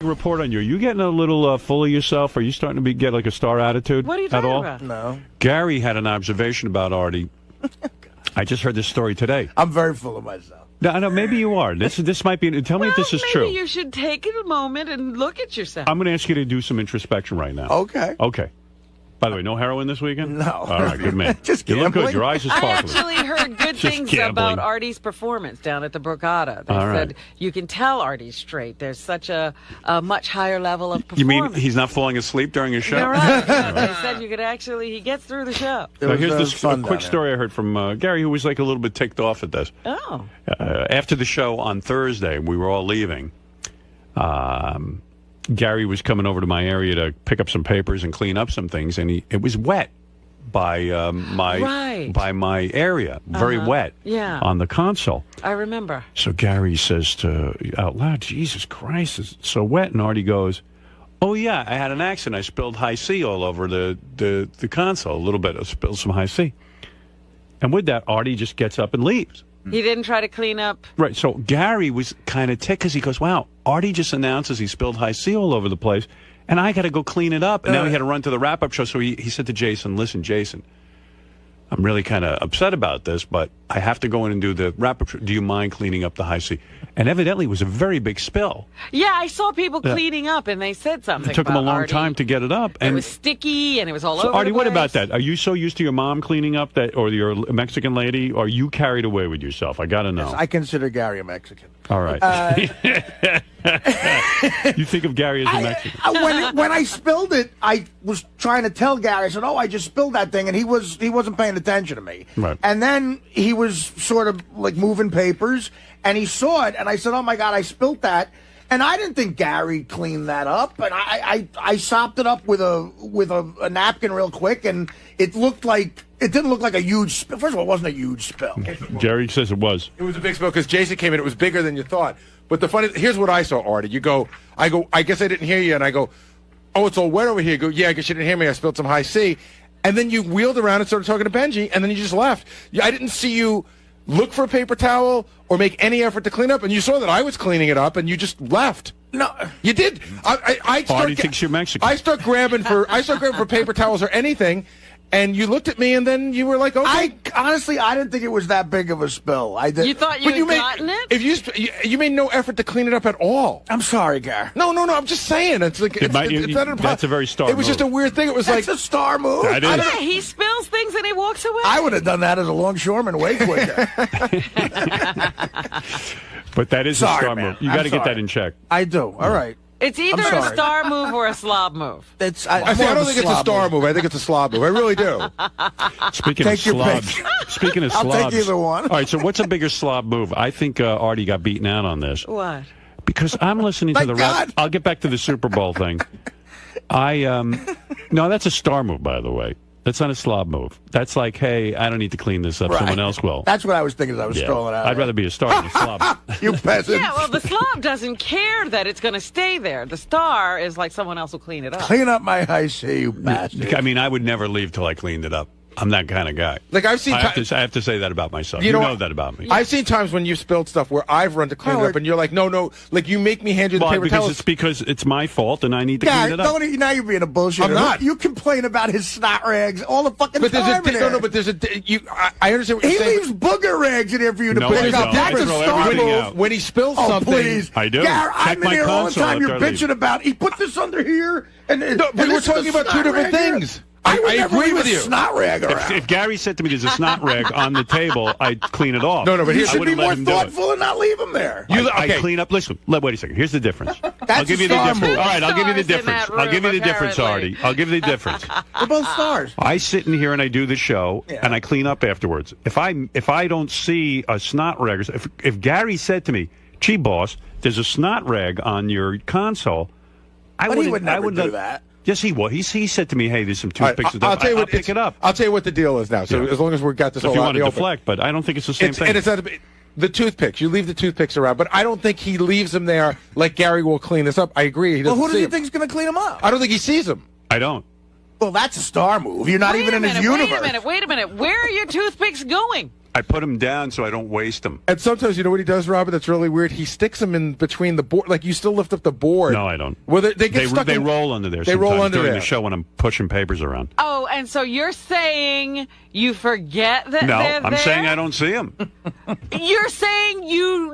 report on you. Are you getting a little full of yourself? Are you starting to get like a star attitude? What are you talking about? No. Gary had an observation about Artie. I just heard this story today. I'm very full of myself. No, maybe you are. This might be. Tell me if this is true. Maybe you should take a moment and look at yourself. I'm going to ask you to do some introspection right now. Okay. Okay. By the way, no heroin this weekend? No. All right, good man. Just you look gambling. good. Your eyes are I sparkling. actually heard good things gambling. about Artie's performance down at the Borgata. They All right. said you can tell Artie's straight. There's such a much higher level of performance. You mean he's not falling asleep during his show? You're right. Yeah, they said you could actually, he gets through the show. Now, here's this fun quick story I heard from Gary, who was like a little bit ticked off at this. Oh. After the show on Thursday, we were all leaving. Gary was coming over to my area to pick up some papers and clean up some things, and it was wet by my area, very wet on the console. I remember. So Gary says out loud, "Jesus Christ, it's so wet." And Artie goes, "Oh yeah, I had an accident. I spilled high C all over the console. A little bit. I spilled some high C." And with that, Artie just gets up and leaves. He didn't try to clean up. Right. So Gary was kind of ticked because he goes, "Wow, Artie just announces he spilled high C all over the place, and I got to go clean it up." And now he had to run to the wrap-up show. So he said to Jason, "Listen, Jason, I'm really kind of upset about this, but I have to go in and do the wrap-up show. Do you mind cleaning up the high C?" And evidently it was a very big spill. Yeah, I saw people cleaning up, and they said something. It took them a long Artie. time to get it up. And it was sticky, and it was all over Artie, the what place. about that? Are you so used to your mom cleaning up that, or your Mexican lady, or are you carried away with yourself? I got to know. Yes, I consider Gary a Mexican. All right. You think of Gary as a Mexican. When I spilled it, I was trying to tell Gary. I said, "Oh, I just spilled that thing," and he wasn't paying attention to me. Right. And then he was sort of like moving papers, and he saw it, and I said, "Oh my God, I spilled that." And I didn't think Gary cleaned that up, and I sopped it up with a napkin real quick, and it didn't look like a huge spill. First of all, it wasn't a huge spill. Gary says it was. It was a big spill because Jason came in. It was bigger than you thought. But here's what I saw, Artie. I guess I didn't hear you, and I go, "Oh, it's all wet over here." You go, "Yeah, I guess you didn't hear me. I spilled some high C." And then you wheeled around and started talking to Benji, and then you just left. I didn't see you look for a paper towel or make any effort to clean up, and you saw that I was cleaning it up, and you just left. No, you did. Artie thinks you're Mexican. I start grabbing for paper towels or anything, and you looked at me, and then you were like, "Okay." Honestly, I didn't think it was that big of a spill. I did. You thought you had gotten it? If you made no effort to clean it up at all. I'm sorry, Gary. No. I'm just saying. It's like that's a very star. It was move. just a weird thing. It was That's a star move. That is. Yeah, he spills things and he walks away. I would have done that as a longshoreman way quicker. But that is a star man. move. You got to get that in check. I do. All right. It's either a star move or a slob move. I don't think it's a star move. I think it's a slob move. I really do. Speaking of slobs, I'll take either one. All right, so what's a bigger slob move? I think Artie got beaten out on this. What? Because I'm listening to the rap. I'll get back to the Super Bowl thing. No, that's a star move, by the way. That's not a slob move. That's like, hey, I don't need to clean this up. Right. Someone else will. That's what I was thinking as I was strolling out. I'd rather be a star than a slob. You peasant. Yeah, well, the slob doesn't care that it's going to stay there. The star is like someone else will clean it up. Clean up my high C, you bastard. I mean, I would never leave till I cleaned it up. I'm that kind of guy. Like I have to say that about myself. You know that about me. I've seen times when you've spilled stuff where I've run to clean it up, and you're like, no, like you make me hand you the paper towels. Because it's my fault, and I need to clean it up. Now you're being a bullshitter. I'm not. You complain about his snot rags all the fucking time. But there's a. I understand what you're saying. He leaves booger rags in here for you to pick up. That's a star move. When he spills something, please. I do. Gary, I'm in here all the time. You're bitching about. He put this under here, and but we're talking about two different things. I agree with you. Snot rag around. If Gary said to me, "There's a snot rag on the table," I'd clean it off. No, but you should be more thoughtful and not leave him there. I clean up. Listen, wait a second. Here's the difference. I'll give you the difference. All right, I'll give you the difference. I'll give you the difference, Artie. I'll give you the difference. We're both stars. I sit in here and I do the show, and I clean up afterwards. If I don't see a snot rag, if Gary said to me, "Gee, boss, there's a snot rag on your console," He would never do that. Yes, he would. He said to me, "Hey, there's some toothpicks." I'll tell you what. Pick it up. I'll tell you what the deal is now. So as long as we've got this so all if you out want in to the deflect, but I don't think it's the same thing. And it's not the toothpicks. You leave the toothpicks around, but I don't think he leaves them there like Gary will clean this up. I agree. Well, who does he think is going to clean them up? I don't think he sees them. I don't. Well, that's a star move. You're not even in his universe. Wait a minute. Where are your toothpicks going? I put them down so I don't waste them. And sometimes, you know what he does, Robert? That's really weird. He sticks them in between the board. Like, you still lift up the board. No, I don't. Well, they get stuck. They roll under there. They roll under during there. the show when I'm pushing papers around. Oh, and so you're saying you forget that No, they're I'm there? saying I don't see them. You're saying you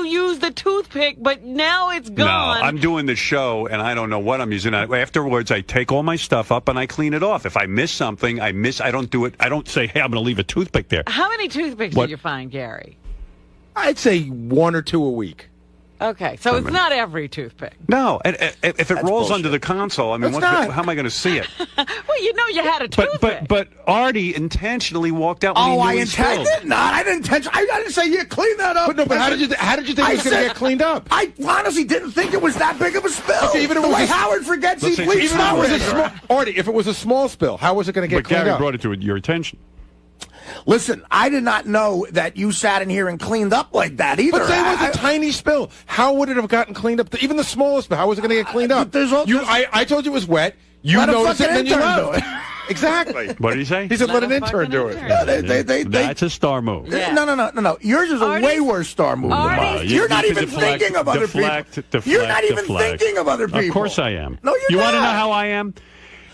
used the toothpick, but now it's No, gone. I'm doing the show, and I don't know what I'm using. Afterwards, I take all my stuff up and I clean it off. If I miss something, I don't do it. I don't say, hey, I'm going to leave a toothpick there. How many toothpicks did you find, Gary? I'd say 1 or 2 a week. Okay, so it's not every toothpick. No, and if it rolls bullshit. under the console, I mean, how am I going to see it? Well, you had a toothpick. But Artie intentionally walked out when he knew I he spilled. intended not. I didn't intention. I didn't say clean that up. But no, but how did you think it was going to get cleaned up? I honestly didn't think it was that big of a spill. Okay, even if the it was way a- Howard forgets he Listen, bleeps even Even if it was a Howard. small, Artie, if it was a small spill, how was it going to get But cleaned Gary up? brought it to your attention. Listen, I did not know that you sat in here and cleaned up like that either. But say it was a tiny spill. How would it have gotten cleaned up? Even the smallest spill, how was it going to get cleaned up? There's all- I told you it was wet. You Let a noticed it, fucking and then you intern left. do it. Exactly. What did he say? He said, let an a intern fucking do it. intern. They That's a star move. Yeah. No. Yours is a Artie's- way worse star move than Artie's- mine. You You're not can even deflect, thinking of other deflect, people. deflect, You're not even deflect. thinking of other people. Of course I am. No, you're You want to not. know how I am?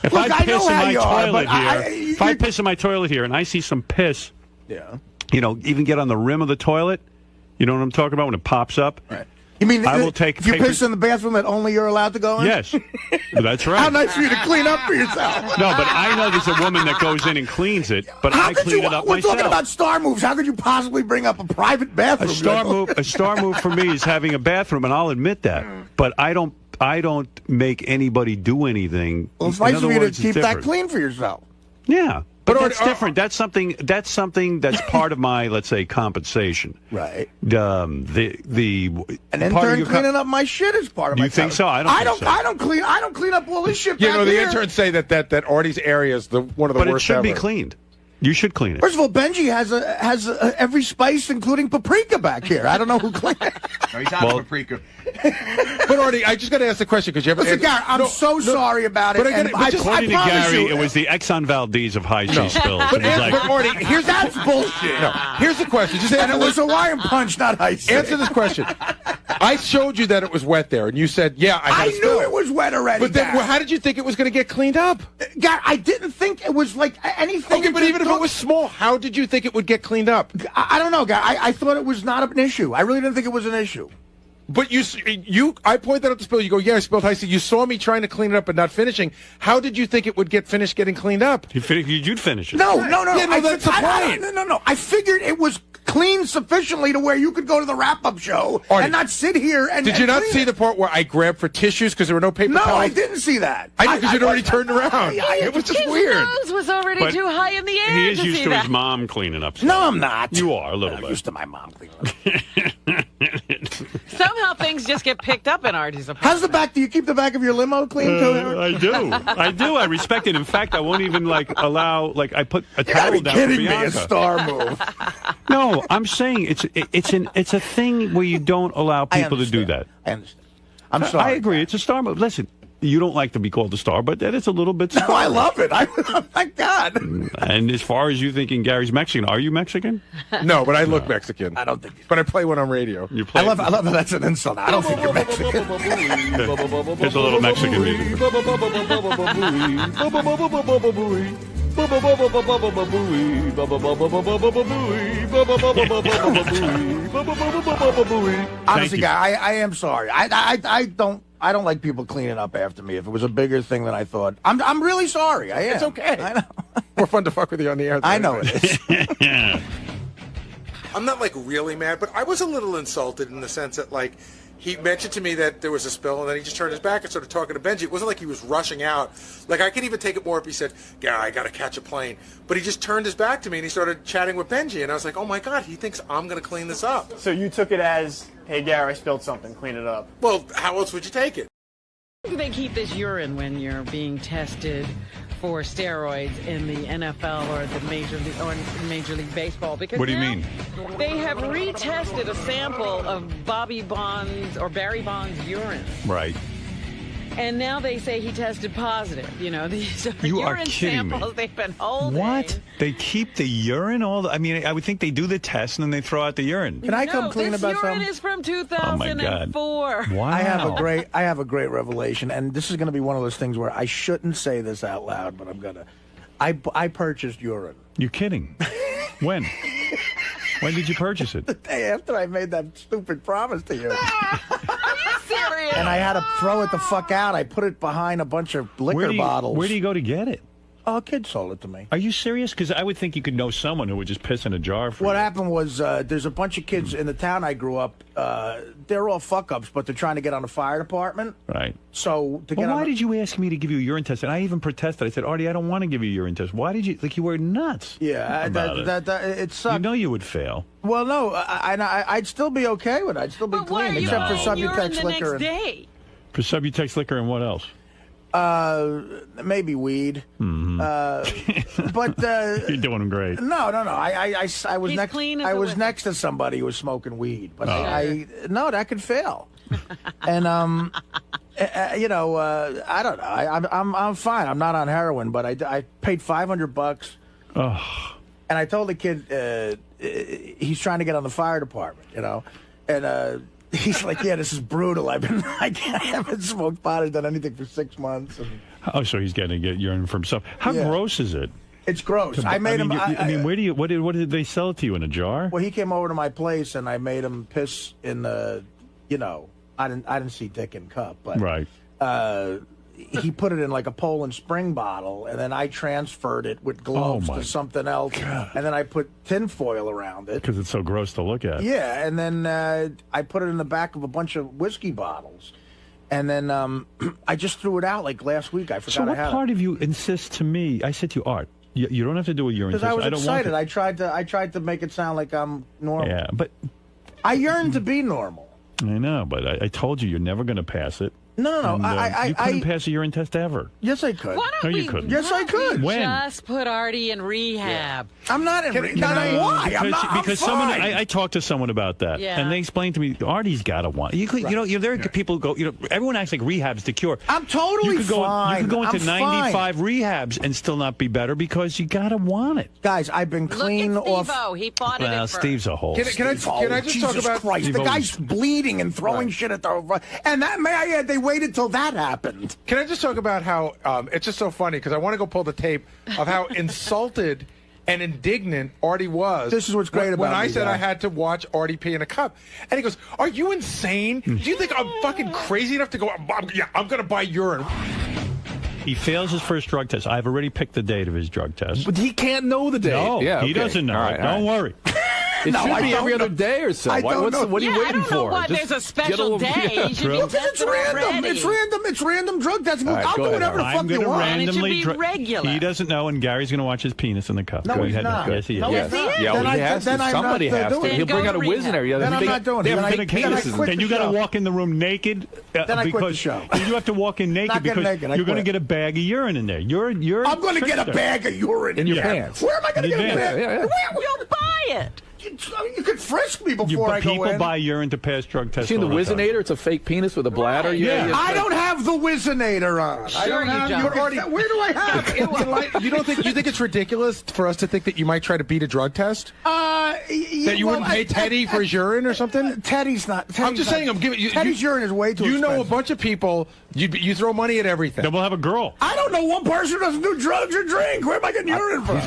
If Look, I I know piss in how my you are, toilet but here, if I piss in my toilet here and I see some piss, Yeah. even get on the rim of the toilet, you know what I'm talking about when it pops up? Right. You mean I will take if you paper- piss in the bathroom that only you're allowed to go in? Yes, that's right. How nice for you to clean up for yourself. No, but I know there's a woman that goes in and cleans it, but How I could clean you? it up We're myself. talking about star moves. How could you possibly bring up a private bathroom? A star move for me is having a bathroom, and I'll admit that. But I don't make anybody do anything. Well, it's In nice other of you to words, it's keep that different. clean for yourself. Yeah, but But that's different. That's something. That's part of my, let's say, compensation. Right. The An part of intern your cleaning up my shit is part of my. You think so? I don't think so. I don't clean up all this shit. You back know, the here. interns say that Artie's area is one of the But it worst should ever. be cleaned. You should clean it. First of all, Benji has every spice, including paprika, back here. I don't know who cleaned it. No, he's out of paprika. But Artie, I just got to ask the question because you have. Listen, Gary, I'm so sorry about it. but I get and it, but just- According to promise Gary, you, it was the Exxon Valdez of high C spills. But, It was like, but Artie, here's That's bullshit. No, here's the question. Just And answer it was this, Hawaiian punch, not ice. answer this question. I showed you that it was wet there, and you said, "Yeah, I had I a spill." knew it was wet already. But then, Gary. well, how did you think it was going to get cleaned up? Gary, I didn't think it was like anything. Okay, but even if it was small, how did you think it would get cleaned up? I don't know, Gary. I thought it was not an issue. I really didn't think it was an issue. But I pointed out the spill. You go, "Yeah, I spilled high C." You saw me trying to clean it up and not finishing. How did you think it would get finished getting cleaned up? you'd finish it. No. Yeah, no, that's the point. No. I figured it was clean sufficiently to where you could go to the wrap-up show Artie, and not sit here and. Did you not clean see it. the part where I grabbed for tissues because there were no paper No, towels? I didn't see that. I know because you'd already turned around. It was just His weird. nose was already But too high in the air. He is to used see to that. his mom cleaning up. No, I'm not. You are a little I'm bit. used to my mom cleaning. Somehow things just get picked up in Artie's apartment. How's the back? Do you keep the back of your limo clean too? I do. I respect it. In fact, I won't even allow. I put a You gotta towel be down for kidding me! A Bianca. star move. No, I'm saying it's a thing where you don't allow I people to do understand. that. I understand. I'm sorry. I agree. It's a star move. Listen, you don't like to be called a star, but that is a little bit. No, I love it. Oh my God. And as far as you thinking Gary's Mexican, are you Mexican? No, but I look Mexican. I don't think. But I play one on radio. You play. I love that that's an insult. I don't think you're Mexican. Here's a little Mexican music. Honestly, you. guy, I am sorry. I don't like people cleaning up after me. If it was a bigger thing than I thought, I'm really sorry. I am. It's okay. I know. More fun to fuck with you on the air. I know it is. I'm not like really mad, but I was a little insulted in the sense that like he mentioned to me that there was a spill, and then he just turned his back and started talking to Benji. It wasn't like he was rushing out. Like I could even take it more if he said, "Yeah, I got to catch a plane," but he just turned his back to me and he started chatting with Benji, and I was like, "Oh my God, he thinks I'm going to clean this up." So you took it as, hey, Gary, I spilled something, clean it up. Well, how else would you take it? They keep this urine when you're being tested for steroids in the NFL or the Major League Baseball. Because What do you now mean? They have retested a sample of Bobby Bonds or Barry Bonds' urine. Right. And now they say he tested positive. You know, these are You are urine kidding me. samples they've been holding. What? They keep the urine I mean, I would think they do the test and then they throw out the urine. Can I come clean this about urine something? is from Oh my God. 2004. Wow. I have a great revelation, and this is going to be one of those things where I shouldn't say this out loud, but I'm gonna. I purchased urine You're kidding. When? When did you purchase it? the day after I made that stupid promise to you, Are you serious? and I had to throw it the fuck out. I put it behind a bunch of liquor bottles. Where do you go to get it? Oh, a kid sold it to me. Are you serious? Because I would think you could know someone who would just piss in a jar for What you. happened was there's a bunch of kids in the town I grew up. They're all fuck-ups, but they're trying to get on the fire department. Right. So to But get why on did you ask me to give you a urine test? And I even protested. I said, Artie, I don't want to give you a urine test. Why did you? Like, you were nuts. Yeah, about it. it sucked. You know you would fail. Well, no, I'd still be okay with it. I'd still be But why are clean, you except for getting urine Subutex the liquor. next day? For Subutex liquor and what else? Maybe weed. But You're doing great. no. I was He's next. clean as I a was whistle. next to somebody who was smoking weed, but Oh. no, that could fail. And you know, I don't know. I'm fine. I'm not on heroin, but I paid $500. Oh. And I told the kid he's trying to get on the fire department, you know, and he's like, "Yeah, this is brutal. I haven't smoked pot or done anything for 6 months." And Oh, so he's going to get urine from some. How Yeah. gross is it? it's gross. I made him. I mean, where do you? What did they sell it to you in a jar? Well, he came over to my place, and I made him piss in the. You know, I didn't see dick in cup, but Right. he put it in like a Poland Spring bottle, and then I transferred it with gloves Oh, my to something else, and then I put tin foil around it. Because it's so gross to look at. Yeah, and then I put it in the back of a bunch of whiskey bottles, and then I just threw it out like last week. I forgot So I what had part it. of you insists to me? I said to you, Art, you don't have to do a urine Because test. I was don't excited. want I tried to make it sound like I'm normal. Yeah, but I yearn to be normal. I know. But I told you you're never going to pass it. No. And, you couldn't pass a urine test ever. Yes, I could. Why No, don't you we? couldn't. Yes, I could. When? Just put Artie in rehab. I'm not in. Can no, I- why? I'm not. I'm Because fine. someone I talked to someone about that, Yeah. and they explained to me, Artie's got to want. You could, you know, there are people who go. You know, everyone acts like rehab's the cure. I'm totally you could go, fine. You could go into I'm 95 rehabs and still not be better because you got to want it. Guys, I've been clean Look at off. Steve-O. He fought it Well, at first. Steve's a whole. Can I just Jesus talk about Christ? You've The always- guy's bleeding and throwing shit at the. And that, may I add, they waited till that happened. Can I just talk about how it's just so funny because I want to go pull the tape of how insulted and indignant Artie was. This is what's great when about I me, said Guy. I had to watch Artie pee in a cup, and he goes, "Are you insane? Do you think I'm fucking crazy enough to go? I'm going to buy urine." He fails his first drug test. I've already picked the date of his drug test. But he can't know the date. No, yeah, he okay. doesn't know. All right, it. all Don't right. worry. It No, should I be don't every know. other day or so. I don't know. What are you Yeah, waiting I don't know for? why Just there's a get special little- day. Yeah, You should true. be Because it's tested random. already. It's random drug testing. All right, I'll go do ahead, whatever the Howard. fuck I'm you going to want. And it should randomly. be regular. He doesn't know, and Gary's going to watch his penis in the cup. No, Go he's ahead. not. Yes, he is. No, Yeah, he's not. yeah, Then well, he has to. then I'm Somebody not has to. doing it. He'll bring Then out a go to whiz in there. Then I'm not doing it. They have Then big I- then I penises. quit Then the you got to show. walk in the room naked. Then I quit the because show. You have to walk in naked Not getting because naked, I you're going to quit. get a bag of urine in there. You're I'm going to get a trickster. bag of urine In your here. pants. Where am I going to In get a advance. bag? Yeah, yeah. Where- You'll buy it. You could frisk me before I go People in. buy urine to pass drug tests. Seen the all time. Wizinator? It's a fake penis with a bladder. Right. Yeah. I don't have the Wizinator on. I Sure don't you have. don't. You're already, where do I have it? You don't think you think it's ridiculous for us to think that you might try to beat a drug test? That you wouldn't pay Teddy for his urine or something? Teddy's not. I'm just saying. I'm giving you. Teddy's urine is way too You expensive. know a bunch of people. You throw money at everything. Then we'll have a girl. I don't know one person who doesn't do drugs or drink. Where am I getting urine from?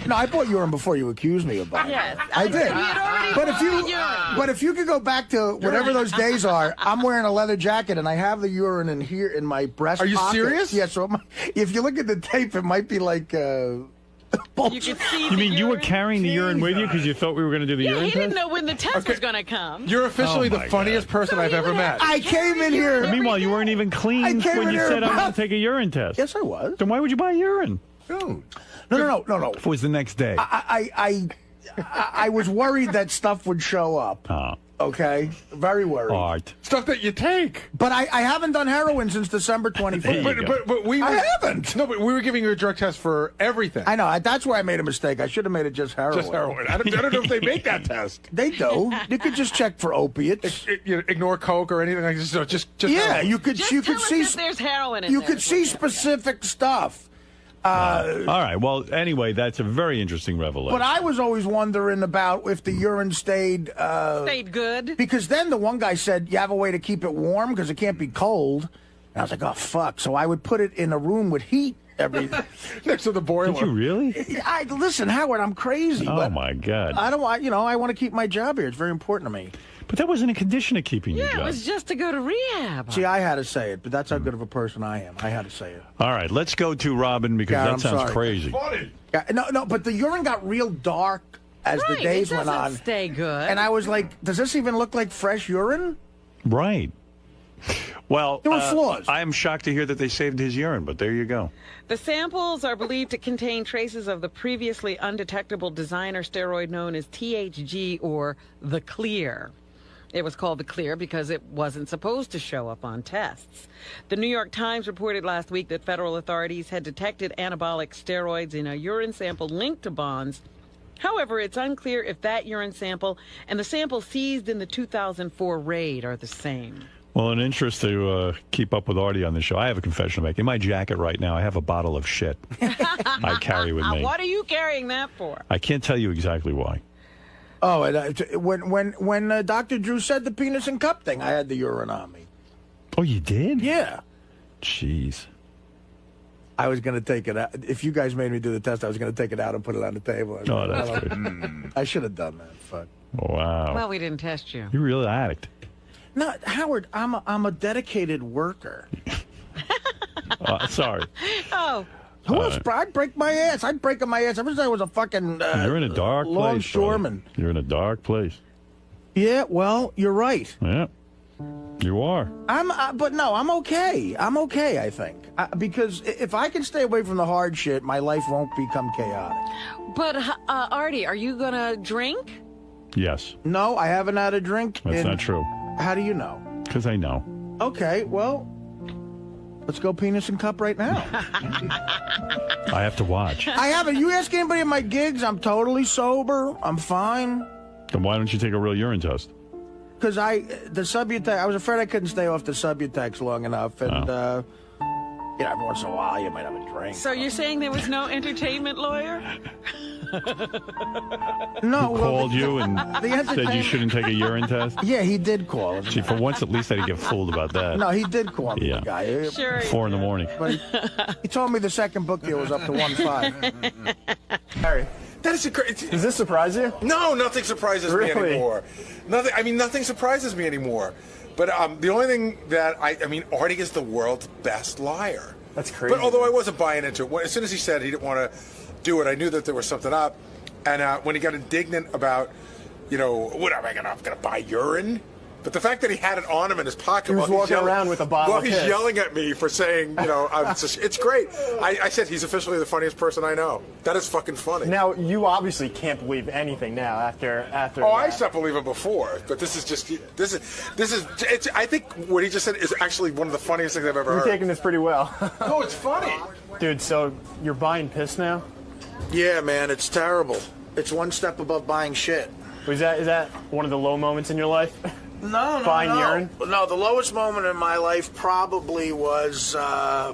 No, I bought urine before you accused me of buying it. Yes. I did. He had already But if you, bought urine. but if you could go back to whatever those days are, I'm wearing a leather jacket and I have the urine in here in my breast. Are you pocket. serious? Yeah. So if you look at the tape, it might be like. You could see. You mean the you were urine. carrying the urine with you because you thought we were going to do the Yeah, urine he didn't test? know when the test was going to come. You're officially Oh, the my funniest person I've ever met. I came in here. Meanwhile, you weren't even I clean came when in you here said I about- want to take a urine test. Yes, I was. Then why would you buy urine? No. If it was the next day. I was worried that stuff would show up. Oh. Okay, very worried. Art. Stuff that you take. But I haven't done heroin since December 25th. But we. I haven't. No, but we were giving you a drug test for everything. I know. That's where I made a mistake. I should have made it just heroin. Just heroin. I don't know if they make that test. They do. You could just check for opiates. Ignore coke or anything like this. So just Yeah, heroin. you could. Just You tell could us see. if there's heroin in You there. could see specific stuff. All right. Well, anyway, that's a very interesting revelation. But I was always wondering about if the urine stayed. Stayed good. Because then the one guy said, you have a way to keep it warm because it can't be cold. And I was like, oh, fuck. So I would put it in a room with heat every. Next to the boiler. Did you really? Listen, Howard, I'm crazy. Oh, but my God. I don't want, I want to keep my job here. It's very important to me. But that wasn't a condition of keeping your Yeah, job. it was just to go to rehab. See, I had to say it, but that's how good of a person I am. I had to say it. All right, let's go to Robin because God, that I'm sounds sorry. crazy. Funny. Yeah, no, but the urine got real dark as Right, the days it went doesn't on. stay good. And I was like, does this even look like fresh urine? Right. Well, There were flaws. I am shocked to hear that they saved his urine, but there you go. The samples are believed to contain traces of the previously undetectable designer steroid known as THG, or the Clear. It was called the Clear because it wasn't supposed to show up on tests. The New York Times reported last week that federal authorities had detected anabolic steroids in a urine sample linked to Bonds. However, it's unclear if that urine sample and the sample seized in the 2004 raid are the same. Well, in interest to keep up with Artie on the show, I have a confession to make. In my jacket right now, I have a bottle of shit I carry with me. What are you carrying that for? I can't tell you exactly why. Oh, and, when Dr. Drew said the penis and cup thing, I had the urine on me. Oh, you did? Yeah. Jeez. I was going to take it out. If you guys made me do the test, I was going to take it out and put it on the table. Oh, that's good. I should have done that. Fuck. Wow. Well, we didn't test you. You're really an addict. No, Howard, I'm a dedicated worker. Sorry. Oh, Who else? I'd break my ass. I'd break my ass. Ever since I was a fucking You're in a dark place. longshoreman. Brother. You're in a dark place. Yeah, well, you're right. Yeah. You are. But no, I'm okay. I'm okay, I think. Because if I can stay away from the hard shit, my life won't become chaotic. but Artie, are you gonna drink? Yes. No, I haven't had a drink. That's not true. How do you know? Because I know. Okay, well, let's go penis and cup right now. I have to watch. I haven't. You ask anybody at my gigs, I'm totally sober. I'm fine. Then why don't you take a real urine test? Because the Subutex, I was afraid I couldn't stay off the Subutex long enough. And, every once in a while you might have a drink. So you're saying there was no entertainment lawyer? No, well, Called you and said you shouldn't take a urine test? Yeah, he did call. See, for once at least I didn't get fooled about that. No, he did call me, Yeah. the guy. Sure. 4 in the morning. But he told me the second book deal was up to 1.5. Harry, That is crazy. does this surprise you? No, nothing surprises me Really? anymore. Nothing surprises me anymore. But the only thing that Artie is the world's best liar. That's crazy. But although I wasn't buying into it, as soon as he said he didn't want to do it, I knew that there was something up. And when he got indignant about, what am I going to buy urine? But the fact that he had it on him in his pocket He was while he's walking yelling, around with a bottle while of he's piss. yelling at me for saying, it's great. I said he's officially the funniest person I know. That is fucking funny. Now, you obviously can't believe anything now after Oh, I that. stopped believing before, but this is. I think what he just said is actually one of the funniest things I've ever You're heard. taking this pretty well. No, it's funny. Dude, so you're buying piss now? Yeah, man, it's terrible. It's one step above buying shit. Is that one of the low moments in your life? No, Buying urine? No, the lowest moment in my life probably was, I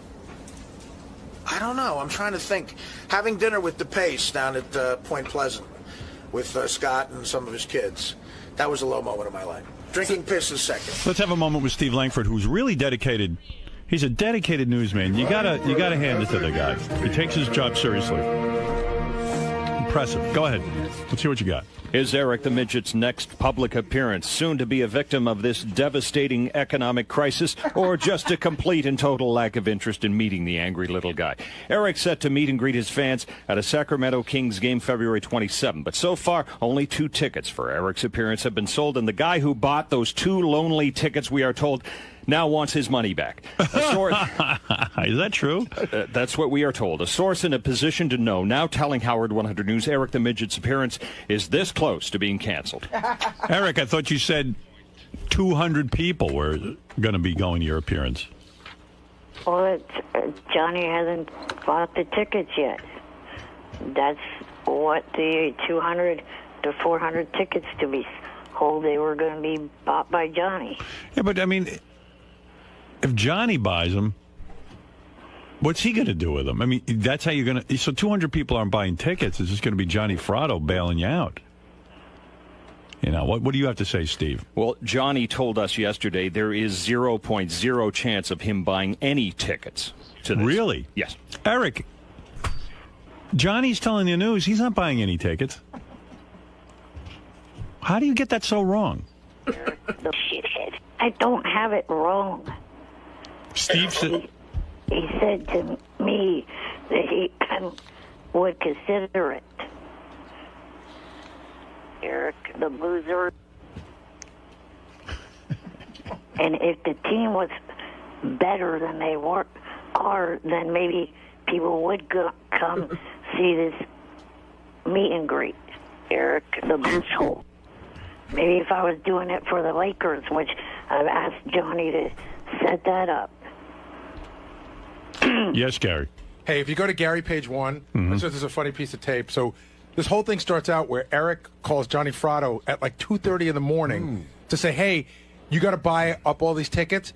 don't know, I'm trying to think. Having dinner with DePace down at Point Pleasant with Scott and some of his kids. That was a low moment of my life. Drinking piss is second. Let's have a moment with Steve Langford, who's really dedicated. He's a dedicated newsman. You gotta hand it to the guy. He takes his job seriously. Impressive. Go ahead. Let's hear what you got. Is Eric the Midget's next public appearance soon to be a victim of this devastating economic crisis, or just a complete and total lack of interest in meeting the angry little guy? Eric's set to meet and greet his fans at a Sacramento Kings game February 27, but so far only 2 tickets for Eric's appearance have been sold, and the guy who bought those 2 lonely tickets, we are told, now wants his money back. A Is that true? That's what we are told. A source in a position to know now telling Howard 100 News Eric the Midget's appearance is this close to being canceled. Eric, I thought you said 200 people were going to be going to your appearance. Well, Johnny hasn't bought the tickets yet. That's what the 200 to 400 tickets to be sold, they were going to be bought by Johnny. Yeah, but I mean, if Johnny buys them, what's he going to do with them? I mean, that's how you're going to... So 200 people aren't buying tickets. It's just going to be Johnny Fratto bailing you out. You know, what do you have to say, Steve? Well, Johnny told us yesterday there is 0.0 chance of him buying any tickets to this. Really? Yes. Eric, Johnny's telling the news he's not buying any tickets. How do you get that so wrong? The shithead. I don't have it wrong. Steve said... He said to me that he would consider it. Eric, the loser. And if the team was better than they are, then maybe people would come see this meet and greet. Eric, the loser. Maybe if I was doing it for the Lakers, which I've asked Johnny to set that up. Yes, Gary. Hey, if you go to Gary page 1, this is a funny piece of tape. So this whole thing starts out where Eric calls Johnny Fratto at like 2:30 in the morning to say, "Hey, you got to buy up all these tickets."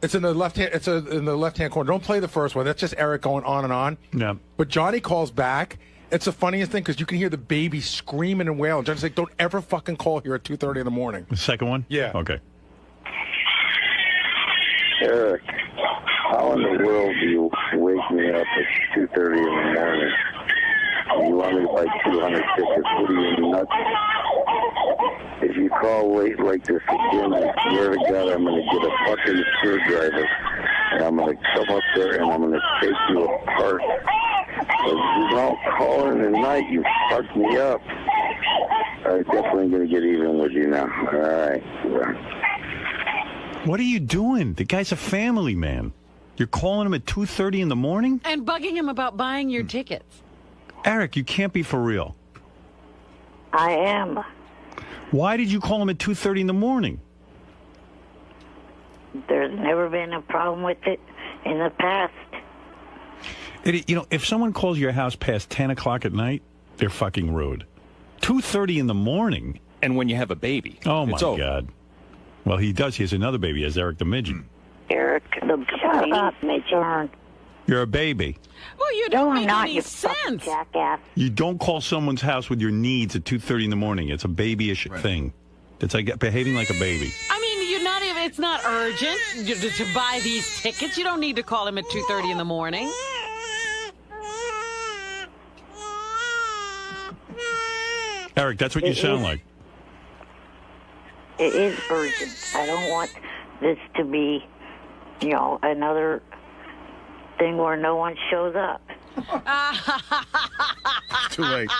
It's in the left hand. It's in the left-hand corner. Don't play the first one. That's just Eric going on and on. Yeah. But Johnny calls back. It's the funniest thing because you can hear the baby screaming and wailing. Johnny's like, "Don't ever fucking call here at 2:30 in the morning." The second one? Yeah. Okay. Eric, how in the world do you wake me up at 2:30 in the morning? You want me to buy 200 tickets? What are you, nuts? If you call late like this again, I swear to God, I'm going to get a fucking screwdriver, and I'm going to come up there and I'm going to take you apart. If you don't call in the night, you fucked me up. I'm definitely going to get even with you now. All right. What are you doing? The guy's a family man. You're calling him at 2:30 in the morning? And bugging him about buying your tickets. Eric, you can't be for real. I am. Why did you call him at 2:30 in the morning? There's never been a problem with it in the past. You know, if someone calls your house past 10 o'clock at night, they're fucking rude. 2:30 in the morning? And when you have a baby. Oh, my it's over. God. Well, he does. He has another baby. He has Eric the Midget. Eric, shut up, Midget. You're a baby. Well, you don't make any sense. Jackass. You don't call someone's house with your needs at 2:30 in the morning. It's a babyish thing. It's like behaving like a baby. I mean, you're not even. It's not urgent to buy these tickets. You don't need to call him at 2:30 in the morning. Eric, that's what you sound like. It is urgent. I don't want this to be, another thing where no one shows up. Too late.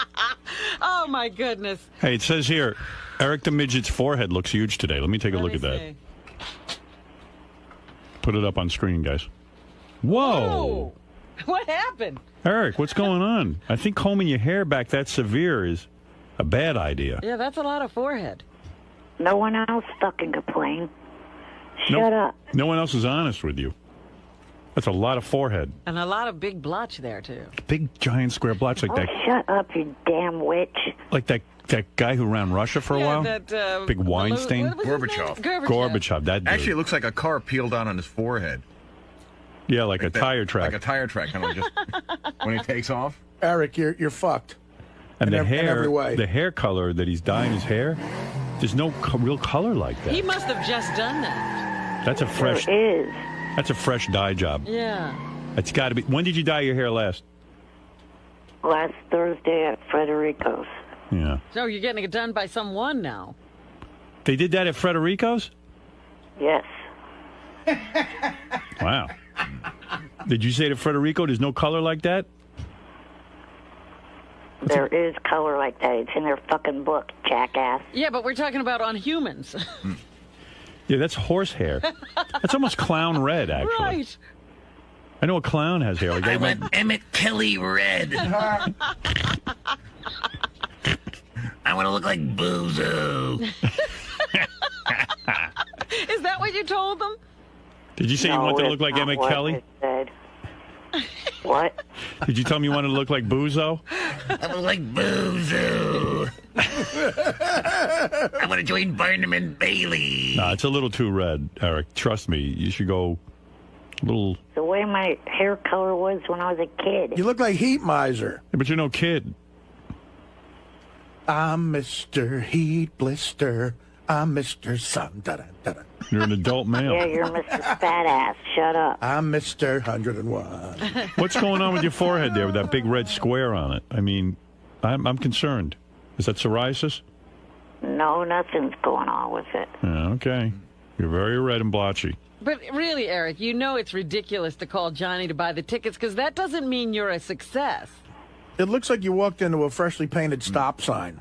Oh, my goodness. Hey, it says here, Eric the Midget's forehead looks huge today. Let me take a look at that. Put it up on screen, guys. Whoa! What happened? Eric, what's going on? I think combing your hair back that severe is a bad idea. Yeah, that's a lot of forehead. No one else fucking complain. Shut up. No one else is honest with you. That's a lot of forehead. And a lot of big blotch there, too. Big, giant square blotch like that. Shut up, you damn witch. Like that guy who ran Russia for a while? That, big wine stain? Gorbachev. Gorbachev, that dude. Actually, it looks like a car peeled out on his forehead. Yeah, like a tire track. Like a tire track, kind of just when he takes off. Eric, you're fucked. And in the hair, every way. the hair color that he's dyeing his hair, there's no real color like that. He must have just done that. That's a fresh. There is. That's a fresh dye job. Yeah. It's got to be. When did you dye your hair last? Last Thursday at Frederico's. Yeah. So you're getting it done by someone now. They did that at Frederico's? Yes. Wow. Did you say to Frederico there's no color like that? There is color like that. It's in their fucking book, jackass. Yeah, but we're talking about on humans. Yeah, that's horse hair. That's almost clown red, actually. Right. I know a clown has hair. Like I want Emmett Kelly red. I want to look like Bozo. Is that what you told them? Did you say you wanted to look like Emmett Kelly? What? Did you tell me you wanted to look like Bozo? I look like Bozo. I want to join Barnum and Bailey. No, it's a little too red, Eric. Trust me. You should go a little... The way my hair color was when I was a kid. You look like Heat Miser. Yeah, but you're no kid. I'm Mr. Heat Blister. I'm Mr. Sun. Da-da-da-da. You're an adult male. Yeah, you're Mr. Fat Ass. Shut up. I'm Mr. 101. What's going on with your forehead there with that big red square on it? I mean, I'm concerned. Is that psoriasis? No, nothing's going on with it. Yeah, okay. You're very red and blotchy. But really, Eric, you know it's ridiculous to call Johnny to buy the tickets because that doesn't mean you're a success. It looks like you walked into a freshly painted stop sign.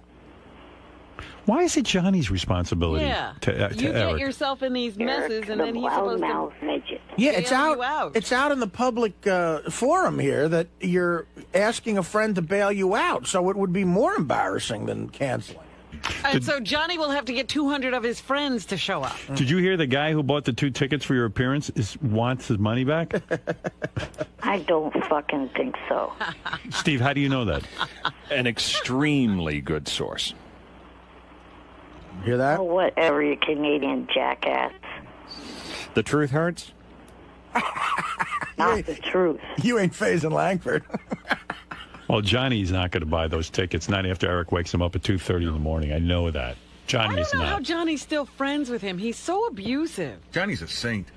Why is it Johnny's responsibility Yeah. to You Eric? get yourself in these messes, and then he's supposed to... midget. Yeah, it's bail out. you out. It's out in the public forum here that you're asking a friend to bail you out. So it would be more embarrassing than canceling. And so Johnny will have to get 200 of his friends to show up. Did you hear the guy who bought the 2 tickets for your appearance wants his money back? I don't fucking think so. Steve, how do you know that? An extremely good source. Hear that? Oh, whatever, you Canadian jackass. The truth hurts? Not the truth. You ain't phasing Langford. Well, Johnny's not going to buy those tickets, not after Eric wakes him up at 2:30 in the morning. I know that. Johnny I is don't know how not. Johnny's still friends with him. He's so abusive. Johnny's a saint.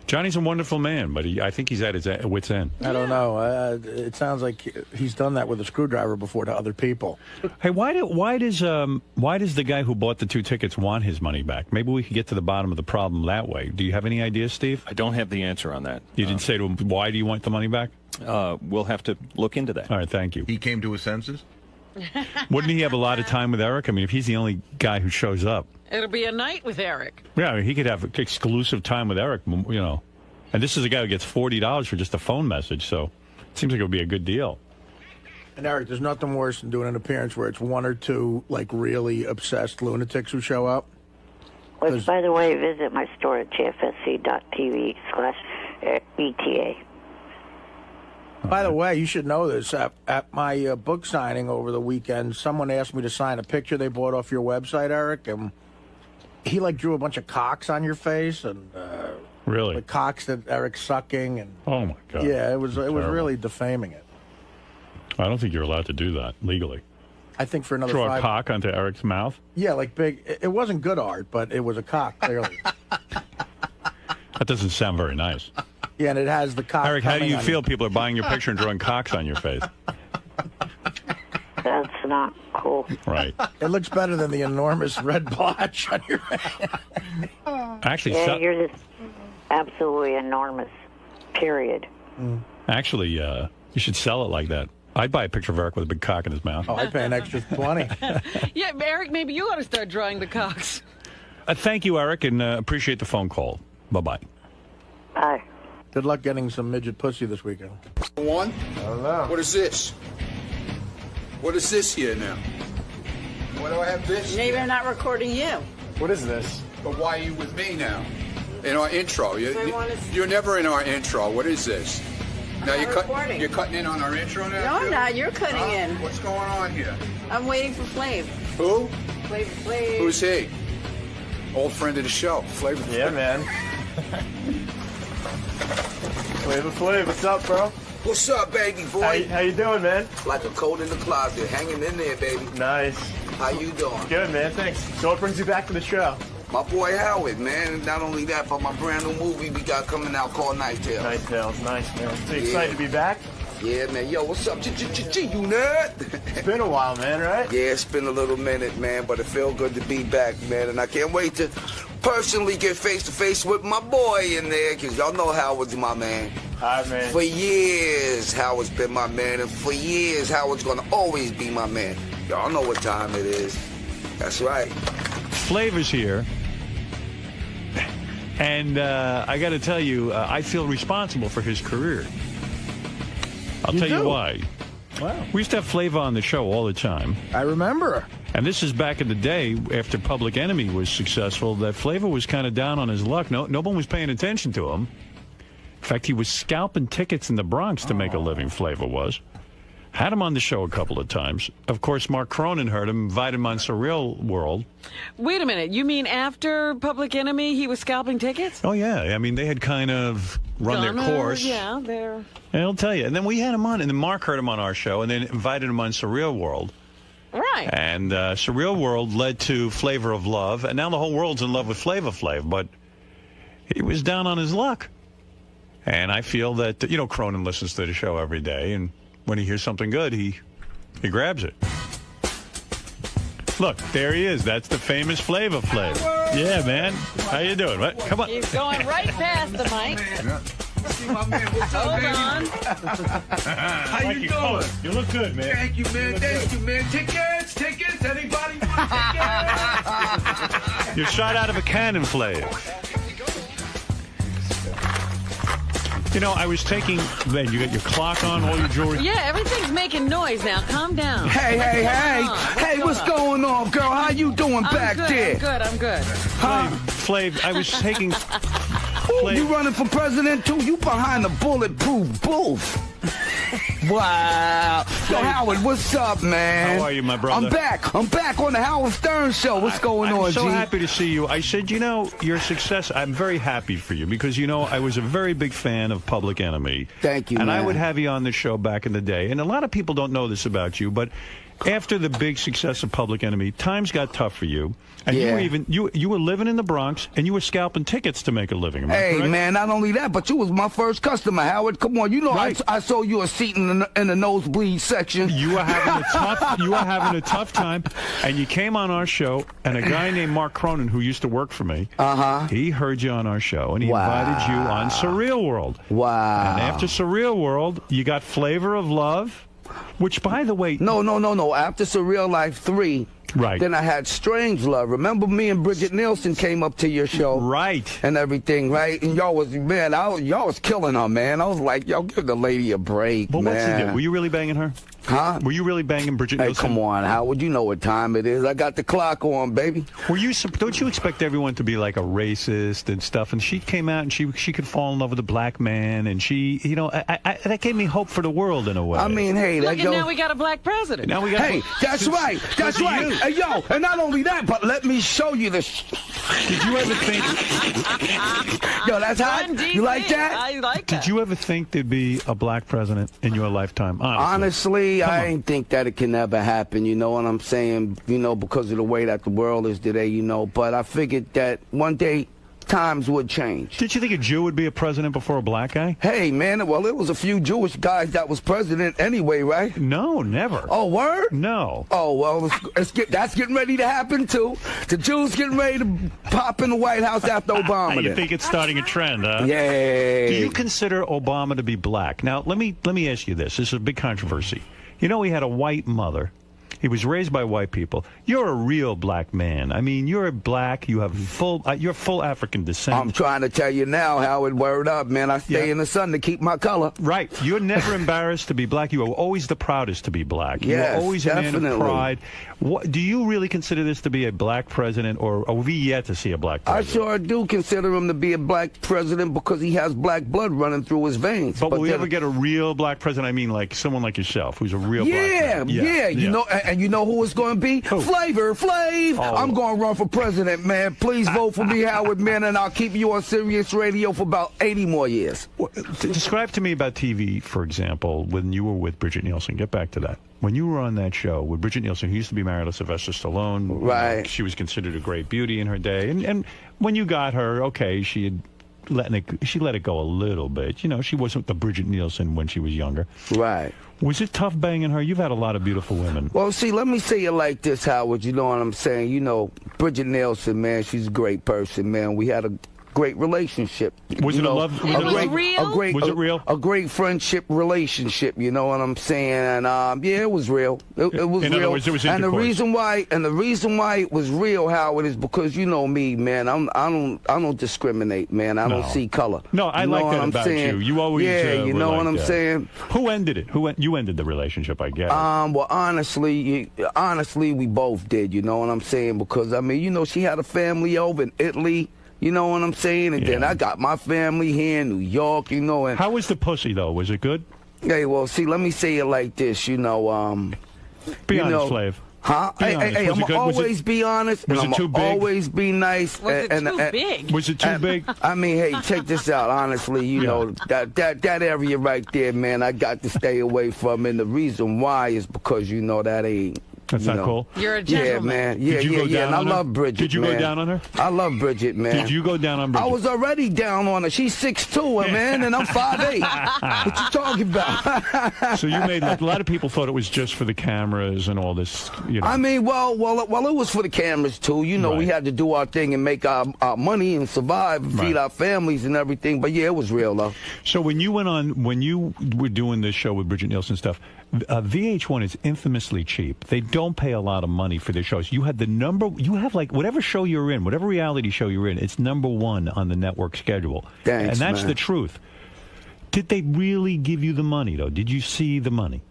Johnny's a wonderful man, but I think he's at his wit's end. I don't know. It sounds like he's done that with a screwdriver before to other people. Hey, why does the guy who bought the 2 tickets want his money back? Maybe we could get to the bottom of the problem that way. Do you have any ideas, Steve? I don't have the answer on that. You didn't say to him, why do you want the money back? We'll have to look into that. All right, thank you. He came to his senses? Wouldn't he have a lot of time with Eric? I mean, if he's the only guy who shows up. It'll be a night with Eric. Yeah, I mean, he could have exclusive time with Eric, you know. And this is a guy who gets $40 for just a phone message, so it seems like it would be a good deal. And Eric, there's nothing worse than doing an appearance where it's 1 or 2 like really obsessed lunatics who show up. Which, by the way, visit my store at jfsc.tv/ETA. By the way, you should know this. At my book signing over the weekend, someone asked me to sign a picture they bought off your website, Eric, and he like drew a bunch of cocks on your face and really the cocks that Eric's sucking and oh my god, yeah, it was terrible. really defaming it. I don't think you're allowed to do that legally. I think for another Draw 5... a cock onto Eric's mouth. Yeah, like big. It wasn't good art, but it was a cock clearly. That doesn't sound very nice. Yeah, and it has the cock. Eric, how do coming you on feel? People are buying your picture and drawing cocks on your face. That's not cool. Right. It looks better than the enormous red blotch on your face. Actually, Yeah, you're just absolutely enormous. Period. Actually, you should sell it like that. I'd buy a picture of Eric with a big cock in his mouth. Oh, I'd pay an extra 20. Yeah, Eric, maybe you ought to start drawing the cocks. Thank you, Eric, and appreciate the phone call. Bye-bye. Bye. Good luck getting some midget pussy this weekend. One? I don't know. What is this? What is this here now? Why do I have this? Maybe I'm not recording you. What is this? But why are you with me now? In our intro. I wanna You're never in our intro. What is this? I'm now not recording. you're cutting in on our intro now? No, I'm too? not. You're cutting in. What's going on here? I'm waiting for Flav. Who? Flavor Flav. Who's he? Old friend of the show, Flavor Flav. Yeah, man. Flavor Flav, what's up, bro? What's up, baby boy? How you doing, man? Like a coat in the closet, hanging in there, baby. Nice. How you doing? Good, man. Thanks. So what brings you back to the show? My boy Howard, man. Not only that, but my brand new movie we got coming out called Night Tales. Night Tales, nice, man. So you Yeah. excited to be back? Yeah, man. Yo, what's up? You nerd? It's been a while, man, right? Yeah, it's been a little minute, man, but it feels good to be back, man. And I can't wait to personally get face-to-face with my boy in there, because y'all know Howard's my man. All right, man. For years, Howard's been my man, and for years, Howard's going to always be my man. Y'all know what time it is. That's right. Flavor's here. And I got to tell you, I feel responsible for his career. I'll tell you why. Wow. We used to have Flavor on the show all the time. I remember. And this is back in the day after Public Enemy was successful, that Flavor was kind of down on his luck. No one was paying attention to him. In fact, he was scalping tickets in the Bronx to make a living, Flavor was. Had him on the show a couple of times. Of course, Mark Cronin heard him, invited him on Surreal World. Wait a minute. You mean after Public Enemy, he was scalping tickets? Oh, yeah. I mean, they had kind of run their course. Yeah, they're... And I'll tell you. And then we had him on, and then Mark heard him on our show, and then invited him on Surreal World. Right. And Surreal World led to Flavor of Love, and now the whole world's in love with Flavor Flav, but he was down on his luck. And I feel that, Cronin listens to the show every day, and when he hears something good, he grabs it. Look, there he is. That's the famous Flavor Flav. Yeah, man. How you doing? What? Come on. He's going right past the mic. Hold on. How you doing? You look good, man. Thank you, man. Thank you, man. Tickets. Anybody want tickets? You're shot out of a cannon, Flav. I was taking... Ben, you got your clock on, all your jewelry? Yeah, everything's making noise now. Calm down. Hey, what's going on, girl? How you doing back there? I'm good. Flav, I was taking... Ooh, you running for president, too? You behind the bulletproof booth. Wow. Yo, Howard, what's up, man? How are you, my brother? I'm back on the Howard Stern show. What's going on, G? I'm so happy to see you. I said, your success, I'm very happy for you because, I was a very big fan of Public Enemy. Thank you, and man. I would have you on the show back in the day. And a lot of people don't know this about you, but after the big success of Public Enemy, times got tough for you. And you were living in the Bronx, and you were scalping tickets to make a living. Am I correct? Man, not only that, but you was my first customer, Howard. Come on, right. I sold you a seat in the nosebleed section. You were having a tough time, and you came on our show, and a guy named Mark Cronin, who used to work for me, he heard you on our show, and he invited you on Surreal World. Wow. And after Surreal World, you got Flavor of Love, which, by the way... No. After Surreal Life 3... Right. Then I had Strange Love. Remember me and Bridget Nielsen came up to your show? Right. And everything, right? And y'all was killing her, man. I was like, yo, give the lady a break, but man. What's he do? Were you really banging her? Huh? Were you really banging Bridget Nielsen? Hey, come on, Howard. You know what time it is. I got the clock on, baby. Don't you expect everyone to be like a racist and stuff? And she came out and she could fall in love with a black man. And she, that gave me hope for the world in a way. I mean, hey. Look, and now we got a black president. Now we got that's right. That's right. Hey, yo, and not only that, but let me show you this. Did you ever think... Yo, that's hot? You like that? I like that. Did you ever think there'd be a black president in your lifetime? Honestly, I ain't think that it can ever happen, you know what I'm saying? Because of the way that the world is today, But I figured that one day times would change. Did you think a Jew would be a president before a black guy? Hey, man, well, there was a few Jewish guys that was president anyway, right? No, never. Oh, word? No. Oh, well, that's getting ready to happen, too. The Jews getting ready to pop in the White House after Obama. You think it's starting a trend, huh? Yeah. Do you consider Obama to be black? Now, let me ask you this. This is a big controversy. He had a white mother. He was raised by white people. You're a real black man. I mean, you're black. You have you're full African descent. I'm trying to tell you now, Howard, word up, man. I stay in the sun to keep my color. Right. You're never embarrassed to be black. You are always the proudest to be black. Yes, you're always definitely. a man of pride. Do you really consider this to be a black president, or are we yet to see a black president? I sure do consider him to be a black president because he has black blood running through his veins. But will we ever get a real black president? I mean, like someone like yourself, who's a real black president. Yeah. You know who it's going to be? Who? Flavor Flav. Oh. I'm going to run for president, man. Please vote for me, Howard, man, and I'll keep you on Sirius Radio for about 80 more years. Describe to me about TV, for example, when you were with Bridget Nielsen. Get back to that. When you were on that show with Bridget Nielsen, who used to be married to Sylvester Stallone. Right. She was considered a great beauty in her day. And when you got her, okay, she let it go a little bit. She wasn't the Bridget Nielsen when she was younger. Right. Was it tough banging her? You've had a lot of beautiful women. Well, see, let me say it like this, Howard. You know what I'm saying? Bridget Nielsen, man, she's a great person, man. We had a great relationship. Was it a love? Was it real? A great friendship relationship. You know what I'm saying? And yeah, it was real. It was in real. Other words, there was and the intercourse. reason why it was real, Howard, is because you know me, man. I don't discriminate, man. I don't see color. No, I like that about you. You always you know what I'm saying. Who ended it? You ended the relationship, I guess. Well, honestly, we both did. You know what I'm saying? Because I mean, you know, she had a family over in Italy. You know what I'm saying? And then I got my family here in New York. You know. And how was the pussy though? Was it good? Hey, well, see, let me say it like this. You know, be honest, Flav. Huh? Hey, I'm always be honest, and I'm always be nice. Was it too big? Was it too big? I mean, hey, check this out. Honestly, you know, that area right there, man, I got to stay away from. And the reason why is because, you know, that ain't. That's not cool. You're a gentleman. Yeah, man. Yeah. And I love Bridget. Did you go down on her? I love Bridget, man. Did you go down on Bridget? I was already down on her. She's 6'2", man, and I'm 5'8". What you talking about? So you made a lot of people thought it was just for the cameras and all this. You know. I mean, well, it was for the cameras too. You know, we had to do our thing and make our money and survive, and feed our families and everything. But yeah, it was real though. So when you were doing this show with Bridget Nielsen stuff, VH1 is infamously cheap. They don't pay a lot of money for their shows. You have like whatever show you're in, whatever reality show you're in, it's #1 on the network schedule. Thanks, and that's man. the truth. Did they really give you the money though? Did you see the money?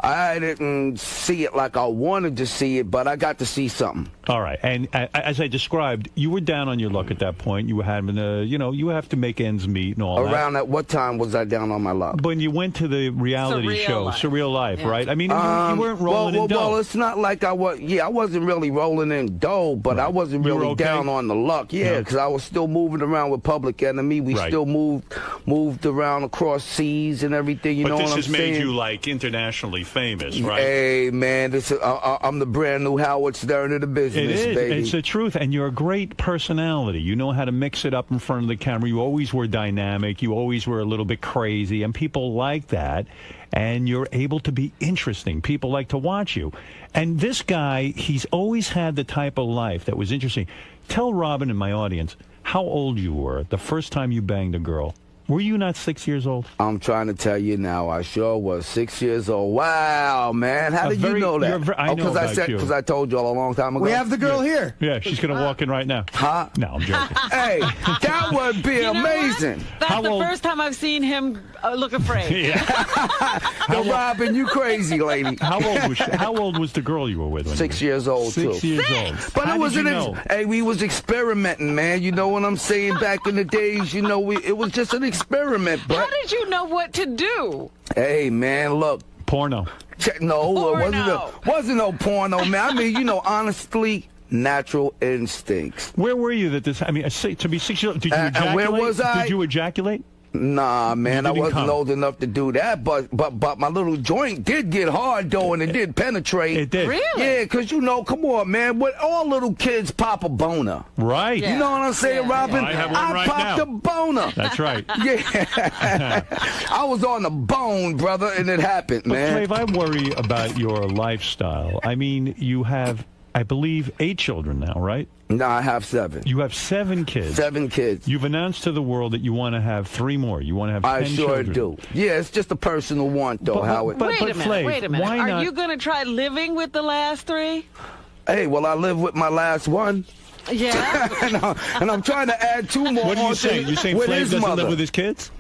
I didn't see it like I wanted to see it, but I got to see something. All right. And as I described, you were down on your luck at that point. You were having you have to make ends meet and all that. Around at what time was I down on my luck? When you went to the reality show, Surreal Life, right? I mean, you weren't rolling in dough. Well, it's not like I was. Yeah, I wasn't really rolling in dough, but I wasn't really down on the luck. Yeah, because I was still moving around with Public Enemy. We still moved around across seas and everything. You know what I'm saying? But this has made you like internationally famous, right? Hey, man, I'm the brand new Howard Stern of the business, it is. baby. It's the truth, and you're a great personality. You know how to mix it up in front of the camera. You always were dynamic. You always were a little bit crazy, and people like that. And you're able to be interesting. People like to watch you. And this guy, he's always had the type of life that was interesting. Tell Robin and my audience how old you were the first time you banged a girl. Were you not 6 years old? I'm trying to tell you now. I sure was 6 years old. Wow, man. How did you know that? I know about you. Because I told you all a long time ago. We have the girl here. Yeah, she's going to walk in right now. Huh? No, I'm joking. Hey, that would be amazing. That's the first time I've seen him look afraid. Robin, you crazy lady. How old was she? How old was the girl you were with? 6 years old, too. 6 years old. But it was hey, we was experimenting, man. You know what I'm saying? Back in the days, you know, it was just an experiment. But how did you know what to do? Hey, man, look. Porno. No, it wasn't no porno, man. I mean, you know, honestly, natural instincts. Where were you that this? I mean, to be 6 years old, did you ejaculate? And where was I? Did you ejaculate? Nah, man, I wasn't old enough to do that, but my little joint did get hard, though, and it did penetrate. It did. Really? Yeah, because, you know, come on, man, what all little kids pop a boner. Right. You know what I'm saying, Robin? I have one right now. I popped a boner. That's right. Yeah. I was on the bone, brother, and it happened, man. Flav, I worry about your lifestyle. I mean, you have, I believe, 8 children now, right? No, I have 7. You have 7 kids. 7 kids. You've announced to the world that you want to have 3 more. You want to have 10 children. I sure do. Yeah, it's just a personal want, though, Howard. Wait a minute. Why not? Are you going to try living with the last 3? Hey, well, I live with my last one. Yeah. and I'm trying to add 2 more. What are you saying? You're saying Flav doesn't live with his kids?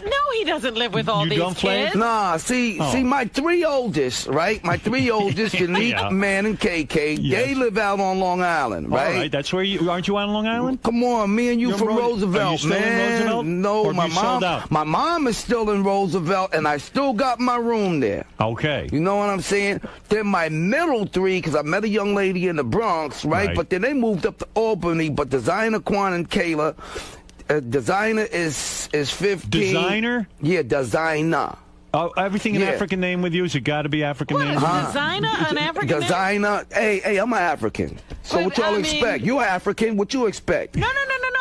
No, he doesn't live with all these kids. Nah, see, my 3 oldest, right? My 3 oldest, Unique, Man, and KK, they live out on Long Island, right? All right, that's where you aren't you on Long Island? Come on, me and you're from Roosevelt, are you still man. In Roosevelt? No, or my mom is still in Roosevelt, and I still got my room there. Okay. You know what I'm saying? Then my middle 3, because I met a young lady in the Bronx, right? But then they moved up to Albany, but Designer, Quan, and Kayla. Designer is 15. Designer? Yeah, Designer. Oh, everything an African name with you? Has it got to be African name? Designer an African name? Designer. Hey, I'm an African. So what y'all expect? You're African. What you expect? No.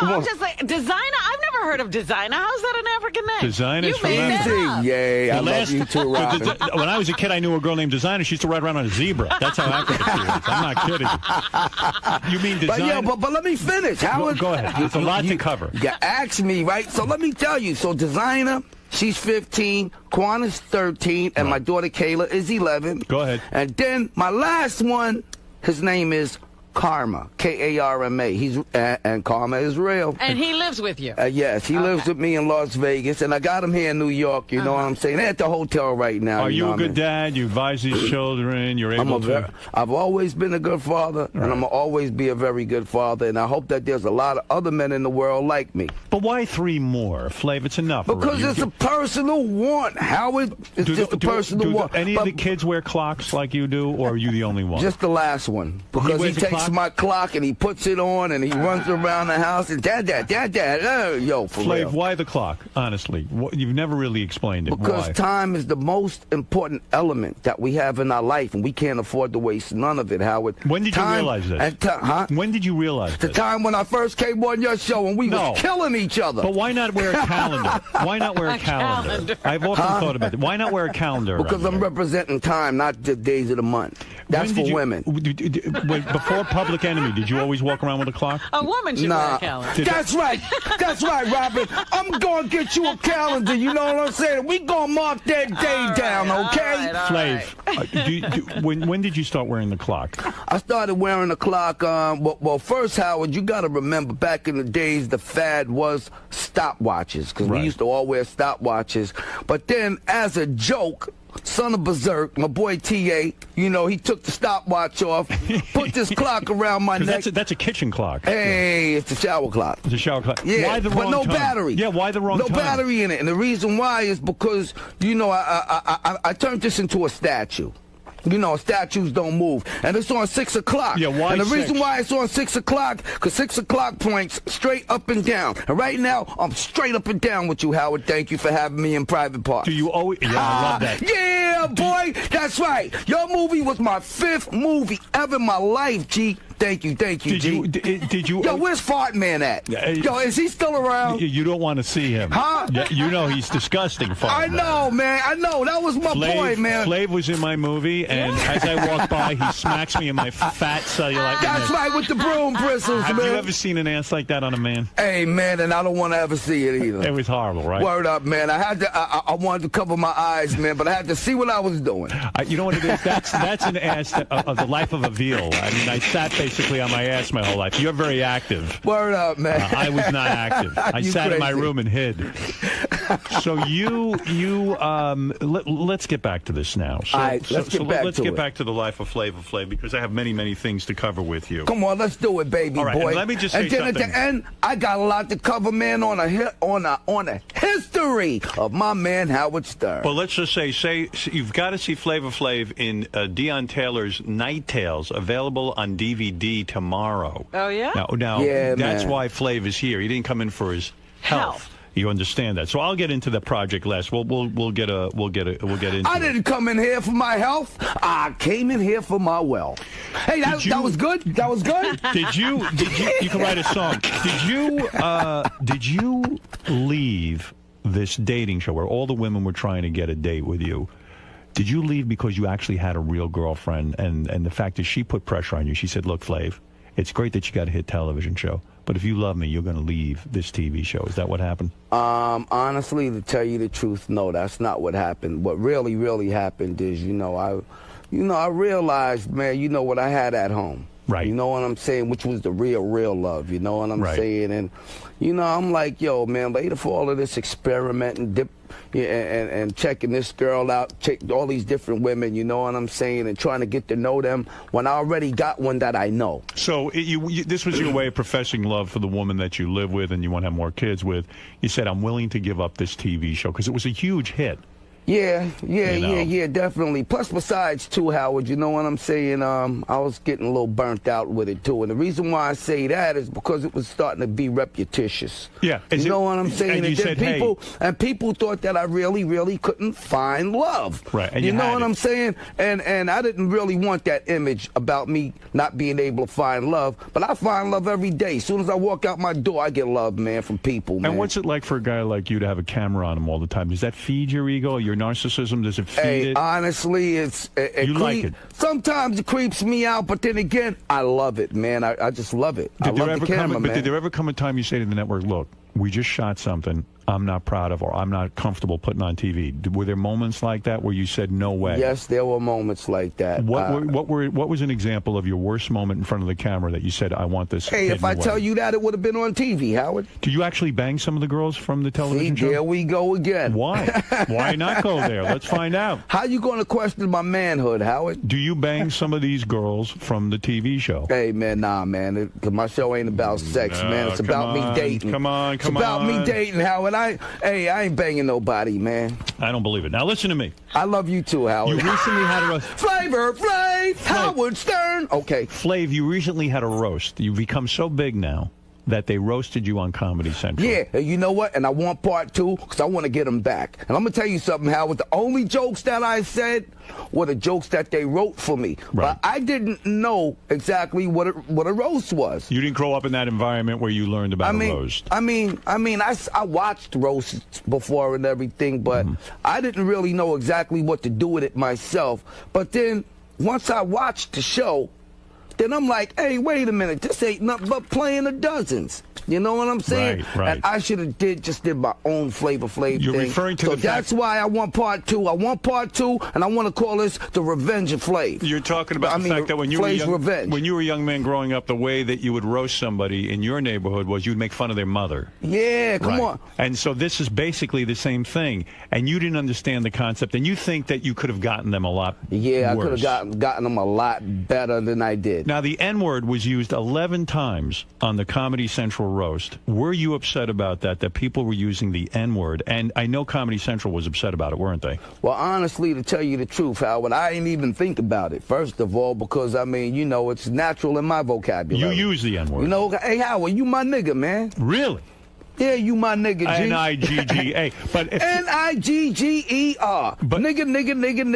I'm just like, Designer? I've never never heard of Designer. How's that an African name? Designer's You made that up. Yay, I love you too, Robin. When I was a kid, I knew a girl named Designer. She used to ride around on a zebra. That's how African she is. I'm not kidding. You mean Designer? But let me finish. Go ahead. There's a lot to cover. You asked me, right? So let me tell you. So Designer, she's 15, Quan is 13, and my daughter Kayla is 11. Go ahead. And then my last one, his name is Karma, Karma. He's and Karma is real. And he lives with you. Yes, he lives with me in Las Vegas, and I got him here in New York. You know what I'm saying? They're at the hotel right now. Are you a good dad? dad? You advise these children. You're able to. I've always been a good father, and I'm gonna always be a very good father. And I hope that there's a lot of other men in the world like me. But why 3 more, Flav? It's enough. Because it's a personal want, Howard. It's just a personal want. Any of the kids wear clocks like you do, or are you the only one? Just the last one, because he takes my clock and he puts it on and he runs around the house and dad, yo, for Flav, real. why the clock? Honestly, you've never really explained it. Because why? time is the most important element that we have in our life, and we can't afford to waste none of it, Howard. When did you realize this? When did you realize this? The time when I first came on your show and we was killing each other. But why not wear a calendar? Why not wear a calendar? I've often thought about it. Why not wear a calendar? Because I'm representing time, not the days of the month. That's for women. Before Public Enemy, did you always walk around with a clock? A woman should wear a calendar. That's right. That's right, Robin. I'm going to get you a calendar. You know what I'm saying? We going to mark that day down, okay? Flav, when did you start wearing the clock? I started wearing the clock, well, first, Howard, you got to remember, back in the days, the fad was stopwatches, because we used to all wear stopwatches. But then, as a joke, son of Berserk, my boy T.A., you know, he took the stopwatch off, put this clock around my neck. That's a kitchen clock. Hey, it's a shower clock. It's a shower clock. Yeah, why the wrong but no time? battery. Yeah, why the wrong time? No battery in it. And the reason why is because, you know, I turned this into a statue. You know, statues don't move. And it's on 6 o'clock. Yeah, why And the 6? reason why it's on 6 o'clock, because 6 o'clock points straight up and down. And right now, I'm straight up and down with you, Howard. Thank you for having me in private parts. Do you always... Yeah, I love that. Yeah, boy. That's right. Your movie was my 5th movie ever in my life, G. Thank you, G. Did you? Yo, where's Fart Man at? Yo, is he still around? You don't want to see him. Huh? You know he's disgusting, Fart I know, man. I know. That was my boy, man. Flav was in my movie, and as I walk by, he smacks me in my fat cellulite. That's right, with the broom bristles, Have man. you ever seen an ass like that on a man? Hey, man, and I don't want to ever see it either. It was horrible, right? Word up, man. I had to. I wanted to cover my eyes, man, but I had to see what I was doing. You know what it is? That's an ass of the life of a veal. I mean, I sat basically on my ass my whole life. You're very active. Word up, man. I was not active. I sat in my room and hid. So let's get back to this now. So, all right, let's get back to the life of Flavor Flav, because I have many things to cover with you. Come on, let's do it, baby, all right, boy. And let me just say and then something. At the end, I got a lot to cover, man, on a history of my man Howard Stern. Well, let's just say you've got to see Flavor Flav in Deion Taylor's Night Tales, available on DVD tomorrow. Oh yeah. Now Yeah, that's man. why Flav is here. He didn't come in for his health. You understand that? So I'll get into the project last. We'll get into. I didn't come in here for my health. I came in here for my wealth. Hey, that was good. That was good. Did you? You can write a song. Did you leave this dating show where all the women were trying to get a date with you? Did you leave because you actually had a real girlfriend, and the fact is she put pressure on you? She said, "Look, Flav, it's great that you got a hit television show, but if you love me, you're going to leave this TV show." Is that what happened? Honestly, to tell you the truth, no, that's not what happened. What really happened is, I realized, man, you know what I had at home. Right. You know what I'm saying? Which was the real love. You know what I'm saying? And, I'm like, yo, man, later for all of this experimenting, and checking this girl out, check all these different women, you know what I'm saying, and trying to get to know them when I already got one that I know. So this was your way of professing love for the woman that you live with and you want to have more kids with. You said, I'm willing to give up this TV show, because it was a huge hit. Yeah, definitely. Plus, besides, too, Howard, you know what I'm saying? I was getting a little burnt out with it, too. And the reason why I say that is because it was starting to be repetitious. Yeah. You know what I'm saying? And you said, people thought that I really couldn't find love. Right. And you know what I'm saying? And I didn't really want that image about me not being able to find love. But I find love every day. As soon as I walk out my door, I get love, man, from people, man. And what's it like for a guy like you to have a camera on him all the time? Does that feed your ego, your narcissism? Does it feed it? Honestly, you like it. Sometimes it creeps me out, but then again, I love it, man. I just love it. I love the camera, man. Did there ever come a time you say to the network, look, we just shot something I'm not proud of or I'm not comfortable putting on TV? Were there moments like that where you said, no way? Yes, there were moments like that. What was an example of your worst moment in front of the camera that you said, I want this? Hey, if I tell you that, it would have been on TV, Howard. Do you actually bang some of the girls from the television show? There we go again. Why? Why not go there? Let's find out. How you going to question my manhood, Howard? Do you bang some of these girls from the TV show? Hey, man, nah, man. Because my show ain't about sex, man. It's about me dating. Come on. It's about me dating, Howard. I ain't banging nobody, man. I don't believe it. Now listen to me. I love you too, Howard. You recently had a roast. Flavor Flav, Howard Stern. Okay. Flav, you recently had a roast. You've become so big now that they roasted you on Comedy Central. Yeah, you know what? And I want part 2 because I want to get them back. And I'm going to tell you something, Howard. The only jokes that I said were the jokes that they wrote for me. Right. But I didn't know exactly what a roast was. You didn't grow up in that environment where you learned about a roast. I watched roasts before and everything, but I didn't really know exactly what to do with it myself. But then once I watched the show, then I'm like, hey, wait a minute, this ain't nothing but playing the dozens. You know what I'm saying? Right. And I should have did my own Flavor Flav thing. You're referring to so the that's why I want part 2. I want part 2, and I want to call this the Revenge of Flav. You're talking about the fact that when you were a young man growing up, the way that you would roast somebody in your neighborhood was you'd make fun of their mother. Yeah, come on. And so this is basically the same thing. And you didn't understand the concept, and you think that you could have gotten them a lot worse. I could have gotten them a lot better than I did. Now, the N-word was used 11 times on the Comedy Central roast. Were you upset about that people were using the N-word? And I know Comedy Central was upset about it, weren't they? Well, honestly, to tell you the truth, Howard, I didn't even think about it, first of all, because, I mean, you know, it's natural in my vocabulary. You use the N-word. You know, hey, Howard, you my nigga, man. Really? Yeah, you my nigga, G. N-I-G-G-A. But N-I-G-G-E-R.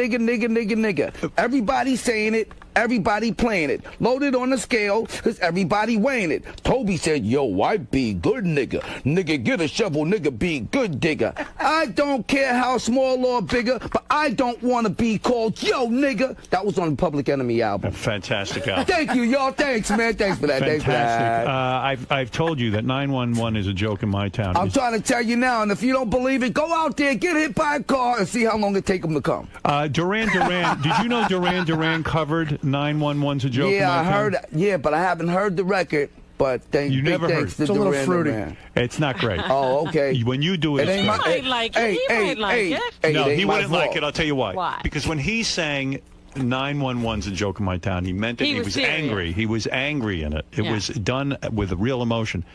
Nigga. Everybody saying it. Everybody playing it. Loaded on the scale, because everybody weighing it. Toby said, yo, white be good nigga. Nigga, get a shovel, nigga, be good digger. I don't care how small or bigger, but I don't want to be called yo, nigga. That was on the Public Enemy album. A fantastic album. Thank you, y'all. Thanks, man. Thanks for that. Fantastic. Thanks for that. I've told you that 911 is a joke in my town. I'm trying to tell you now, and if you don't believe it, go out there, get hit by a car, and see how long it take them to come. Duran Duran, did you know Duran Duran covered 911's a joke? Yeah, I heard. Yeah, but I haven't heard the record. But you never heard. It's a little fruity. It's not great. Oh, okay. When you do it, He might like it. He might like it. No, he wouldn't like it. I'll tell you why. Why? Because when he sang 911's a joke in my town, he meant it. He was angry. He was angry in it. It was done with real emotion.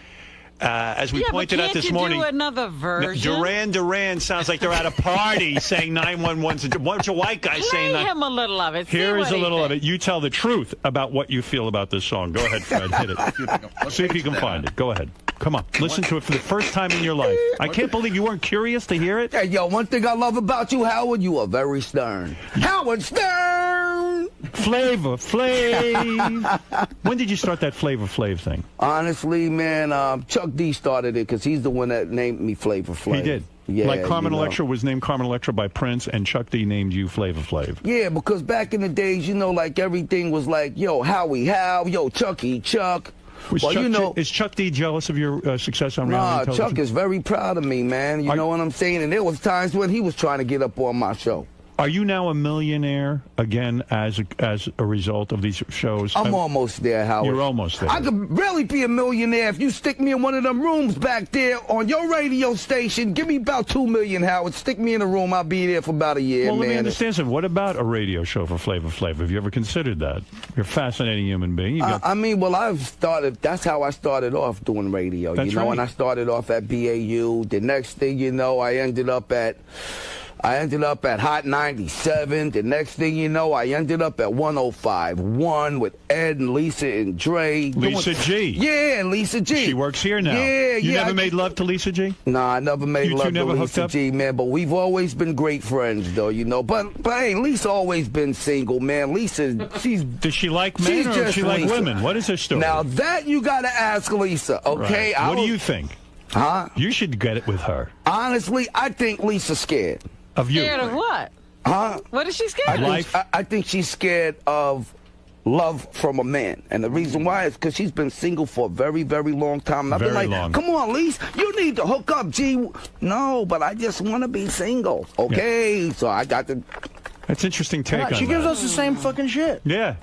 As we pointed out this morning, do another version? Duran Duran sounds like they're at a party saying 911's a bunch of white guys saying that. Play him a little of it. Here is a little of it. You tell the truth about what you feel about this song. Go ahead, Fred. Hit it. See if you can find it. Go ahead. Come on. Listen to it for the first time in your life. I can't believe you weren't curious to hear it. Hey, yo, one thing I love about you, Howard, you are very stern. Howard Stern! Flavor Flav. When did you start that Flavor Flav thing? Honestly, man, Chuck D started it because he's the one that named me Flavor Flav. He did. Yeah, like Carmen Electra was named Carmen Electra by Prince, and Chuck D named you Flavor Flav. Yeah, because back in the days, you know, like everything was like, yo, Howie How, yo, Chucky Chuck. Is Chuck D jealous of your success on reality television? Chuck is very proud of me, man. You know what I'm saying? And there was times when he was trying to get up on my show. Are you now a millionaire again as a result of these shows? I'm almost there, Howard. You're almost there. I could really be a millionaire if you stick me in one of them rooms back there on your radio station. Give me about $2 million, Howard. Stick me in a room. I'll be there for about a year, well, man. Let me understand something. What about a radio show for Flavor Flav? Have you ever considered that? You're a fascinating human being. That's how I started off doing radio. That's you know, right. and I started off at BAU. The next thing you know, I ended up at I ended up at Hot 97. The next thing you know, I ended up at 105.1 with Ed and Lisa and Dre. Lisa G. Yeah, Lisa G. She works here now. Yeah, You yeah. never made love to Lisa G? Nah, I never made You love two to never hooked Lisa up? G, man. But we've always been great friends, though, you know. But hey, Lisa always been single, man. Lisa, Does she like men she's or does just she like Lisa. women? What is her story? Now that you gotta ask Lisa, okay? Right. What do you think? Huh? You should get it with her. Honestly, I think Lisa's scared. Of you? Scared of what? Huh? What is she scared of? I think she's scared of love from a man. And the reason why is because she's been single for a very, very long time. And I've been Very like, long. come on, Lisa, you need to hook up, G. No, but I just want to be single. Okay, so I got to... That's interesting take on She gives that. us the same fucking shit. Yeah.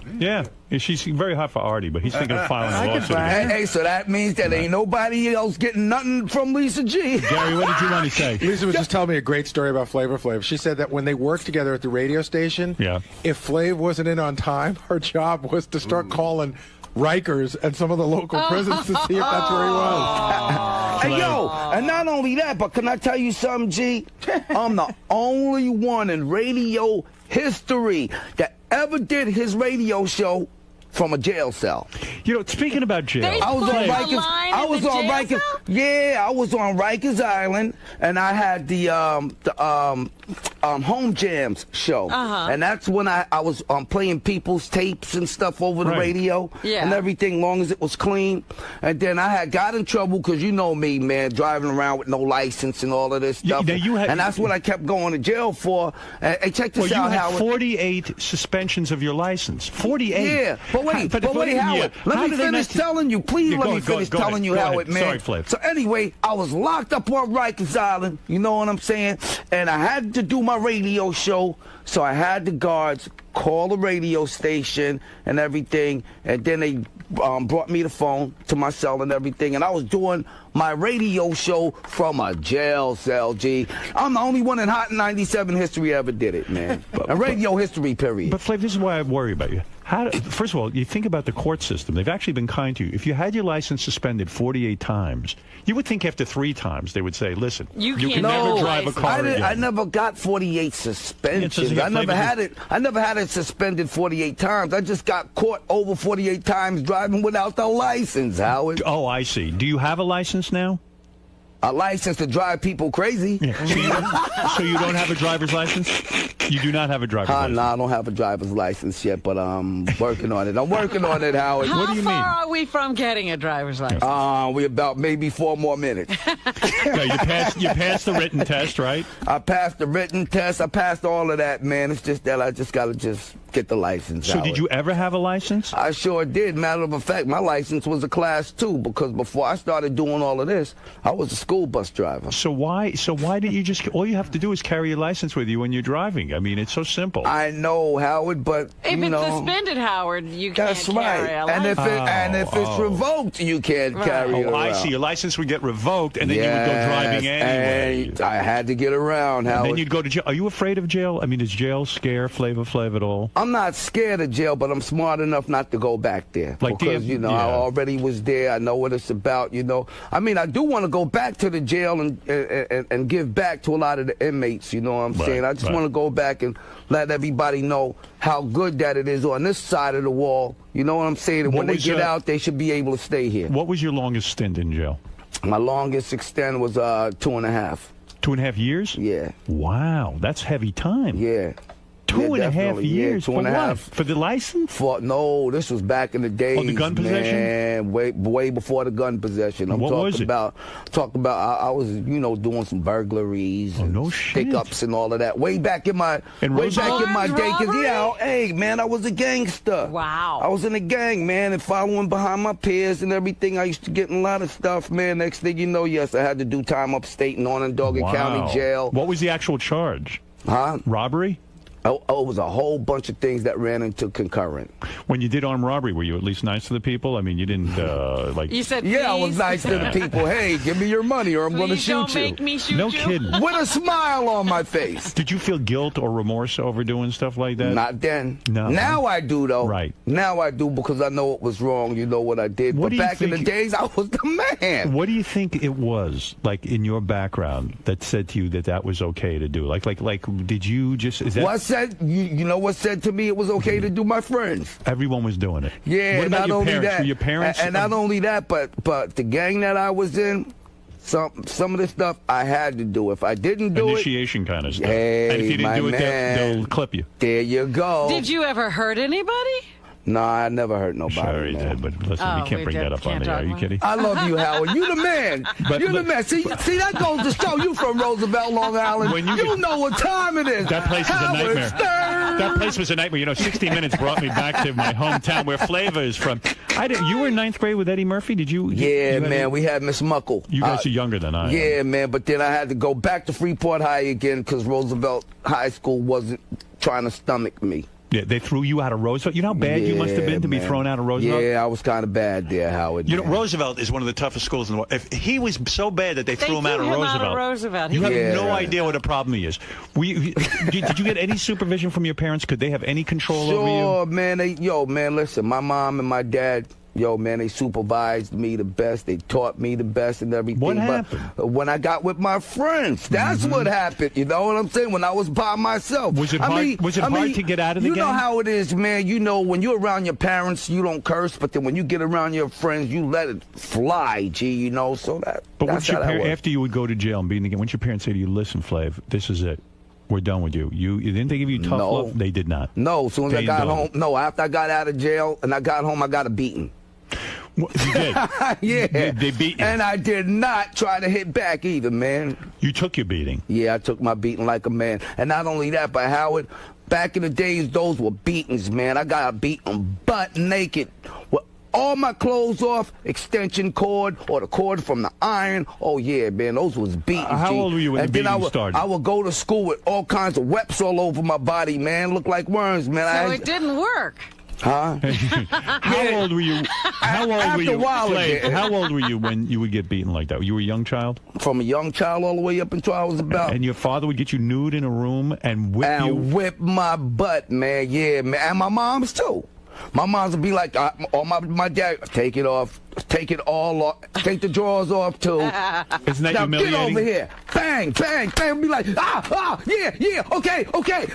She's very hot for Artie, but he's thinking of filing a lawsuit. Hey, so that means that ain't nobody else getting nothing from Lisa G. Gary, what did you want to say? Lisa was just telling me a great story about Flavor Flav. She said that when they worked together at the radio station, if Flav wasn't in on time, her job was to start calling Rikers and some of the local prisons to see if that's where he was. Hey, yo, and not only that, but can I tell you something, G? I'm the only one in radio history that ever did his radio show from a jail cell. You know, speaking about jail, I was on Rikers. I was on Rikers. Yeah, I was on Rikers Island, and I had the Home Jams show, and that's when I was playing people's tapes and stuff over the radio, and everything, long as it was clean. And then I had got in trouble because you know me, man, driving around with no license and all of this stuff. And that's what I kept going to jail for. Hey, check this out, you had Howard. 48 suspensions of your license. 48. Yeah, but wait, Howard, let me finish telling you. Please let me finish telling you, Howard, man. Sorry, Flav. So anyway, I was locked up on Rikers Island, you know what I'm saying? And I had to do my radio show, so I had the guards call the radio station and everything, and then they brought me the phone to my cell and everything, and I was doing my radio show from a jail cell, G. I'm the only one in Hot 97 history ever did it, man. A radio history, period. But Flav, this is why I worry about you. First of all, you think about the court system. They've actually been kind to you. If you had your license suspended 48 times, you would think after 3 times they would say, listen, you can never drive a car again. I never got 48 suspensions. I never had it suspended 48 times. I just got caught over 48 times driving without the license, Howard. Oh, I see. Do you have a license now? A license to drive people crazy. Yeah. So you don't have a driver's license? You do not have a driver's license? No, I don't have a driver's license yet, but I'm working on it. I'm working on it, Howard. What do you mean? How far are we from getting a driver's license? We're about maybe 4 more minutes. No, you passed the written test, right? I passed the written test. I passed all of that, man. It's just that I just got to get the license. So did you ever have a license? I sure did. Matter of fact, my license was a Class 2 because before I started doing all of this, I was a school bus driver. So why did you just, all you have to do is carry your license with you when you're driving. I mean, it's so simple. I know, Howard, but if it's suspended, Howard, you can't carry a license. And if it's revoked, you can't carry it around. I see. Your license would get revoked, and then you would go driving anyway. I had to get around, Howard. And then you'd go to jail. Are you afraid of jail? I mean, does jail scare Flavor Flav at all? I'm not scared of jail, but I'm smart enough not to go back there. Because, I already was there. I know what it's about, I mean, I do want to go back to the jail and give back to a lot of the inmates, you know what I'm saying? I just want to go back and let everybody know how good that it is on this side of the wall. You know what I'm saying? And when they get out, they should be able to stay here. What was your longest stint in jail? My longest extent was 2.5. 2.5 years? Yeah. Wow, that's heavy time. Yeah. 2.5 years? Yeah, 2.5. For the license? No, this was back in the days. Oh, the gun possession? Man, way before the gun possession. What was it? I was, doing some burglaries and stick-ups and all of that. Way back in my day. Cause, hey, man, I was a gangster. Wow. I was in a gang, man, and following behind my peers and everything. I used to get in a lot of stuff, man. Next thing you know, yes, I had to do time upstate in Onondaga County Jail. What was the actual charge? Huh? Robbery? Oh, it was a whole bunch of things that ran into concurrent. When you did armed robbery, were you at least nice to the people? I mean, you didn't like. You said, yeah, I was please? nice to the people. Hey, give me your money, or I'm going to shoot don't you. make me shoot No you. kidding. With a smile on my face. Did you feel guilt or remorse over doing stuff like that? Not then. No. Now I do, though. Right. Now I do, because I know it was wrong. You know what I did. What but do you back in the think- days, I was the man. What do you think it was, like, in your background that said to you that that was okay to do? Like, did you just? Is that What said? You know what said to me it was okay to do? My friends. everyone was doing it? Yeah. What about not your only parents? that. Were your parents? And not only that, but the gang that I was in. Some of the stuff I had to do. If I didn't do initiation kind of stuff. Hey, and if you didn't my do it, man. they'll clip you. There you go. Did you ever hurt anybody? No, I never hurt nobody. Sure he man. did, but listen, Oh, you can't we bring that just up on can't the air. talk Are you about kidding? I love you, Howard. You the man. But- You the man. See, that goes to show you from Roosevelt, Long Island. When You you- know what time it is. That place was a Howard nightmare. Stern. That place was a nightmare. You know, 60 Minutes brought me back to my hometown where Flavor is from. You were in 9th grade with Eddie Murphy? Did you? Yeah, you man. We had Miss Muckle. You guys are younger than I am. Yeah, man. But then I had to go back to Freeport High again because Roosevelt High School wasn't trying to stomach me. Yeah, they threw you out of Roosevelt. You know how bad you must have been to be man. thrown out of Roosevelt? Yeah, I was kind of bad there, Howard. You know, man. Roosevelt is one of the toughest schools in the world. If he was so bad that they threw him out of Roosevelt. You have no idea what a problem he is. Did you get any supervision from your parents? Could they have any control over you? Sure, man. Man, listen, my mom and my dad, man, they supervised me the best. They taught me the best and everything. What happened? But when I got with my friends, that's what happened. You know what I'm saying? When I was by myself. Was it hard to get out of the game? You know how it is, man. You know, when you're around your parents, you don't curse. But then when you get around your friends, you let it fly, G, you know. So But that's how that was. after you would go to jail and be in the game, once your parents say to you, listen, Flav, this is it. We're done with you. Didn't they give you tough love? They did not. No, as soon as I They got don't. home. No, after I got out of jail and I got home, I got a beating. You did? Yeah. They beat you. And I did not try to hit back either, man. You took your beating. Yeah, I took my beating like a man. And not only that, but Howard, back in the days, those were beatings, man. I got beaten butt naked with all my clothes off, extension cord, or the cord from the iron. Oh, yeah, man, those was beatings. How old were you when the beating started? I would go to school with all kinds of webs all over my body, man. Look like worms, man. So it didn't work. Huh? How old were you? How old were you? After a while, Flav, it did. how old were you when you would get beaten like that? You were a young child? From a young child all the way up until I was about... And your father would get you nude in a room and whip you? And whip my butt, man. Yeah, man. And my mom's, too. My mom's would be like, my dad, take it off. Take it all off. Take the drawers off, too. Isn't that now, humiliating? get over here. Bang, bang, bang. Be like, yeah, okay, yeah.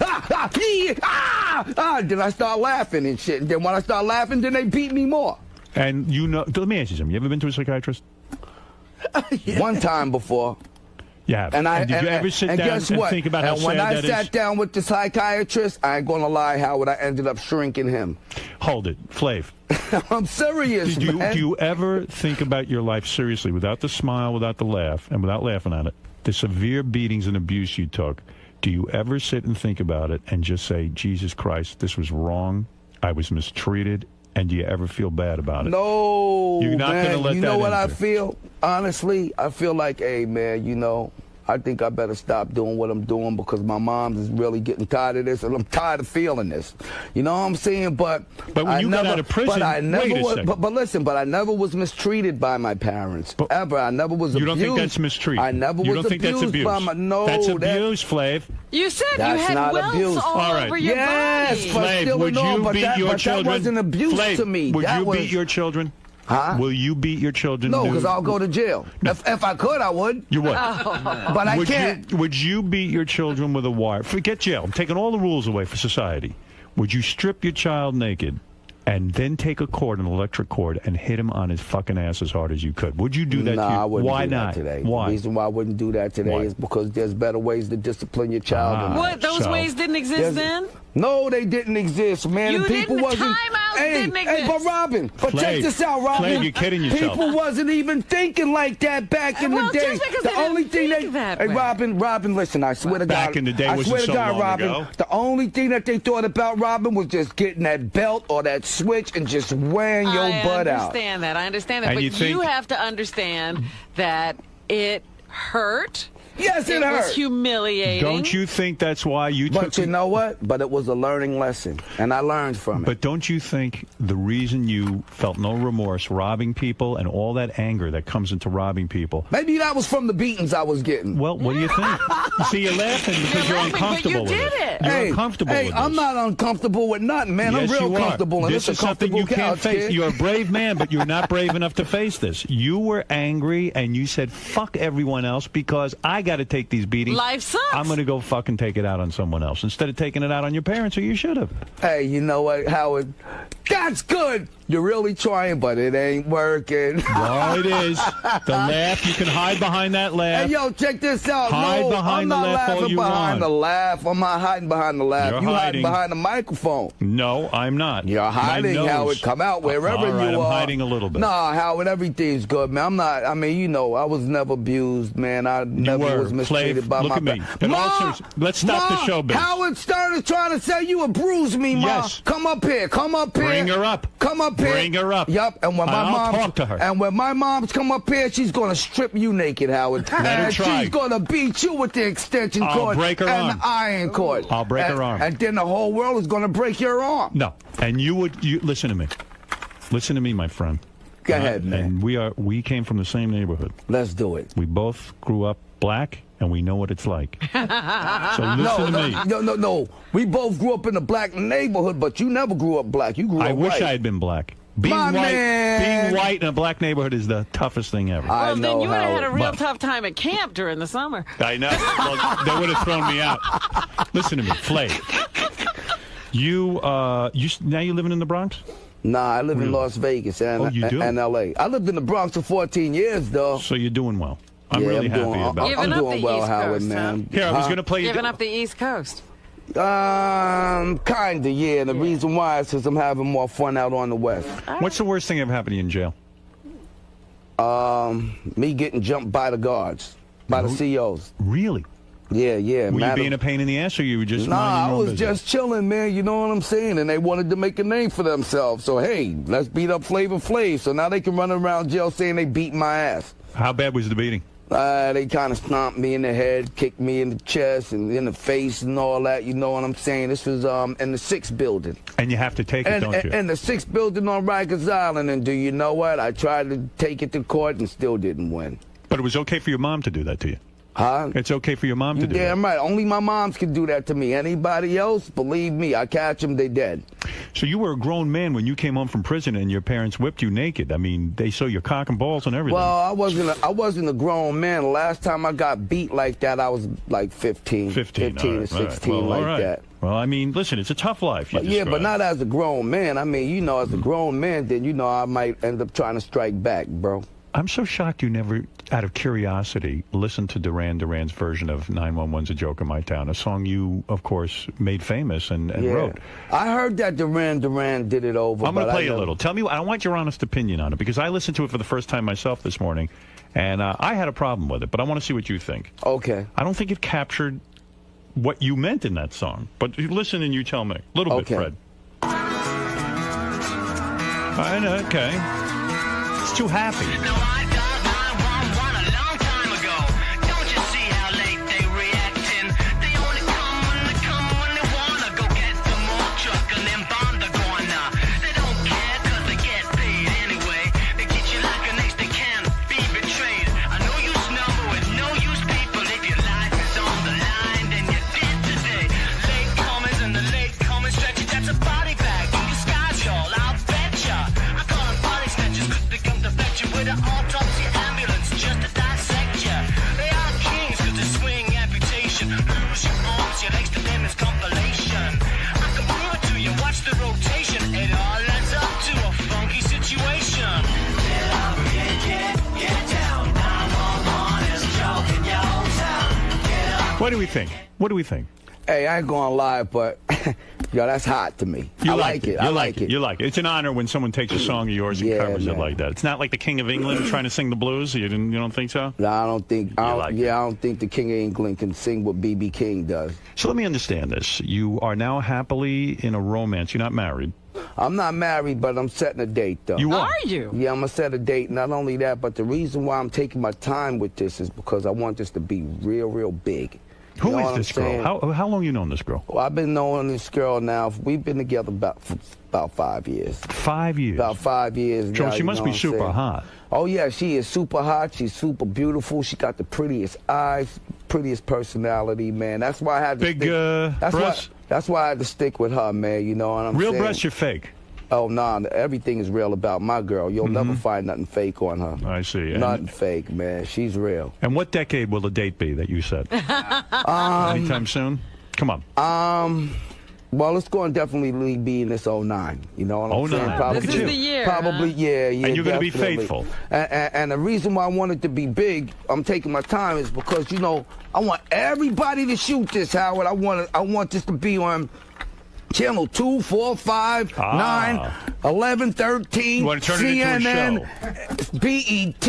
Then I start laughing and shit. And then when I start laughing, then they beat me more. And let me ask you something. You ever been to a psychiatrist? One time before. Yeah. And did you ever sit and down guess and what? think about how and when sad I that sat is? down with the psychiatrist, I ain't gonna lie, Howard, I ended up shrinking him. Hold it, Flav. I'm serious, man. Do you ever think about your life seriously, without the smile, without the laugh, and without laughing at it, the severe beatings and abuse you took? Do you ever sit and think about it and just say, Jesus Christ, this was wrong, I was mistreated, and do you ever feel bad about it? No, You're not man. gonna let You know that what I enter. feel? Honestly, I feel like, hey, man, you know, I think I better stop doing what I'm doing because my mom is really getting tired of this, and I'm tired of feeling this. You know what I'm saying? But when you got out of prison, but I never wait a was, second. but listen, but I never was mistreated by my parents ever. I never was You abused. don't think that's mistreatment? I never You was don't think that's abused abuse? by my no. That's that- abuse, Flav. You said you That's had not welts abuse. all All right. over your Yes, body. but Flav, still would in all, you but beat that- your but that children? wasn't abuse Flav, to me. Would That you was- beat your children? Huh? Will you beat your children? No, nude? because I'll go to jail. If I could, I would. You would. But I can't. Would you beat your children with a wire? Forget jail. I'm taking all the rules away for society. Would you strip your child naked and then take a cord, an electric cord, and hit him on his fucking ass as hard as you could? Would you do that? Nah, to you? I wouldn't Why do not? that today. Why? The reason why I wouldn't do that today Why? is because there's better ways to discipline your child. than that. What? Those ways didn't exist then? No, they didn't exist, man. You And people didn't. wasn't. Timeouts hey, didn't hey, but exist. Robin, but Flav, check this out, Robin. Flav, you're kidding yourself. People wasn't even thinking like that back in Well, the day. just because The they only didn't thing think they, that hey, way. Robin, listen. I swear to God, Back in the day I wasn't swear to so God, long Robin. ago. The only thing that they thought about, Robin, was just getting that belt or that switch and just wearing your butt out. I understand that. And But you think- you have to understand that it hurt. Yes, it It was hurt. humiliating. Don't you think that's why you took... But you know what? But it was a learning lesson, and I learned from it. But don't you think the reason you felt no remorse robbing people and all that anger that comes into robbing people... Maybe that was from the beatings I was getting. Well, what do you think? See, you're laughing because you're uncomfortable with it. You're uncomfortable with I'm this. not uncomfortable with nothing, man. Yes, I'm real you are. comfortable, and This it's is a something comfortable you can't couch, face. kid. You're a brave man, but you're not brave enough to face this. You were angry, and you said, fuck everyone else because I got to take these beatings. Life sucks. I'm going to go fucking take it out on someone else instead of taking it out on your parents, or you should have. Hey, you know what, Howard? That's good. You're really trying, but it ain't working. No, it is. The laugh, you can hide behind that laugh. Hey, yo, check this out. Hide no, behind I'm the not laugh all laughing you behind want. the laugh. I'm not hiding behind the laugh. You're You hiding. hiding behind the microphone. No, I'm not. You're hiding, My nose. Howard. Come out wherever All right, you I'm are. hiding a little bit. Nah, Howard, everything's good, man. I'm not. I mean, you know, I was never abused, man. I never was mistreated by look my at me. back. In all Ma, seriousness, let's stop the Ma, showbiz. Howard Stern is trying to say you would bruise me, Ma. Yes. Come up here. Come up here. Bring her up. Come up here. Bring her up. Yup. And when my I'll mom talk to her. And when my mom's come up here, she's gonna strip you naked, Howard. Let her and try. she's gonna beat you with the extension I'll cord break her and arm. the iron cord. I'll break her arm. And then the whole world is gonna break your arm. No, and you listen to me. Listen to me, my friend. Go ahead, man. And we came from the same neighborhood. Let's do it. We both grew up black, and we know what it's like. So listen to me. No. We both grew up in a black neighborhood, but you never grew up black. You grew up I wish white. I had been black. Being white in a black neighborhood is the toughest thing ever. Well, then you would have had a real tough time at camp during the summer. I know. Well, they would have thrown me out. Listen to me, Flav. Now you living in the Bronx? Nah, I live in Las Vegas and, you do? and L.A. I lived in the Bronx for 14 years, though. So you're doing well. I'm really happy about it. I'm doing well, Howard, man. Here, I was going to play you. Giving up the East Coast. Kinda, yeah. And the reason why is because I'm having more fun out on the West. What's the worst thing ever happened to you in jail? Me getting jumped by the guards, by the COs. Really? Yeah. Were you being a pain in the ass, or you were just Nah, minding I your own was business? just chilling, man. You know what I'm saying? And they wanted to make a name for themselves. So, hey, let's beat up Flavor Flav. So now they can run around jail saying they beat my ass. How bad was the beating? They kind of stomped me in the head, kicked me in the chest and in the face and all that. You know what I'm saying? This was in the 6th building. And you have to take it, don't you? And the 6th building on Rikers Island. And do you know what? I tried to take it to court and still didn't win. But it was okay for your mom to do that to you? Huh? It's okay for your mom to do that? Damn right. Only my moms can do that to me. Anybody else, believe me, I catch them, they dead. So you were a grown man when you came home from prison and your parents whipped you naked. I mean, they saw your cock and balls and everything. Well, I wasn't a grown man. The last time I got beat like that, I was like 15 all or 16 right. Well, like all right. that. Well, I mean, listen, it's a tough life. But but not as a grown man. I mean, you know, as a grown man, then, you know, I might end up trying to strike back, bro. I'm so shocked you never, out of curiosity, listened to Duran Duran's version of 911's A Joke in My Town, a song you, of course, made famous and wrote. I heard that Duran did it over. I'm going to play you a little. Tell me, I want your honest opinion on it, because I listened to it for the first time myself this morning, and I had a problem with it, but I want to see what you think. Okay. I don't think it captured what you meant in that song, but listen and you tell me. A little bit, Fred. I know, okay. It's too happy. What do we think? What do we think? Hey, I ain't gonna lie, but yo, that's hot to me. You I like it. You like it. You like it. It's an honor when someone takes a song of yours and covers it like that. It's not like the King of England trying to sing the blues. You don't think so? No, I don't think. I don't think the King of England can sing what B.B. King does. So let me understand this. You are now happily in a romance. You're not married. I'm not married, but I'm setting a date, though. You Are you? Yeah, I'm going to set a date. Not only that, but the reason why I'm taking my time with this is because I want this to be real, real big. Who is this girl? How long you known this girl? Well, I've been knowing this girl now. We've been together about 5 years. 5 years? About 5 years Joe, now, she must be super hot. Oh, yeah, she is super hot. She's super beautiful. She got the prettiest eyes, prettiest personality, man. That's why I had to That's why I had to stick with her, man. You know what I'm saying? Real breasts or fake? Oh, nah, everything is real about my girl. You'll never find nothing fake on her. I see. Nothing fake, man. She's real. And what decade will the date be that you said? Anytime soon? Come on. Well, it's going to definitely be in this 09. You know what I'm saying? 09. Probably, This is the year. Probably, yeah. And you're going to be definitely. faithful. And the reason why I want it to be big, I'm taking my time, is because, you know, I want everybody to shoot this, Howard. I want this to be on Channel 2, 4, 5, 9, 11, 13, You want to turn CNN, it BET,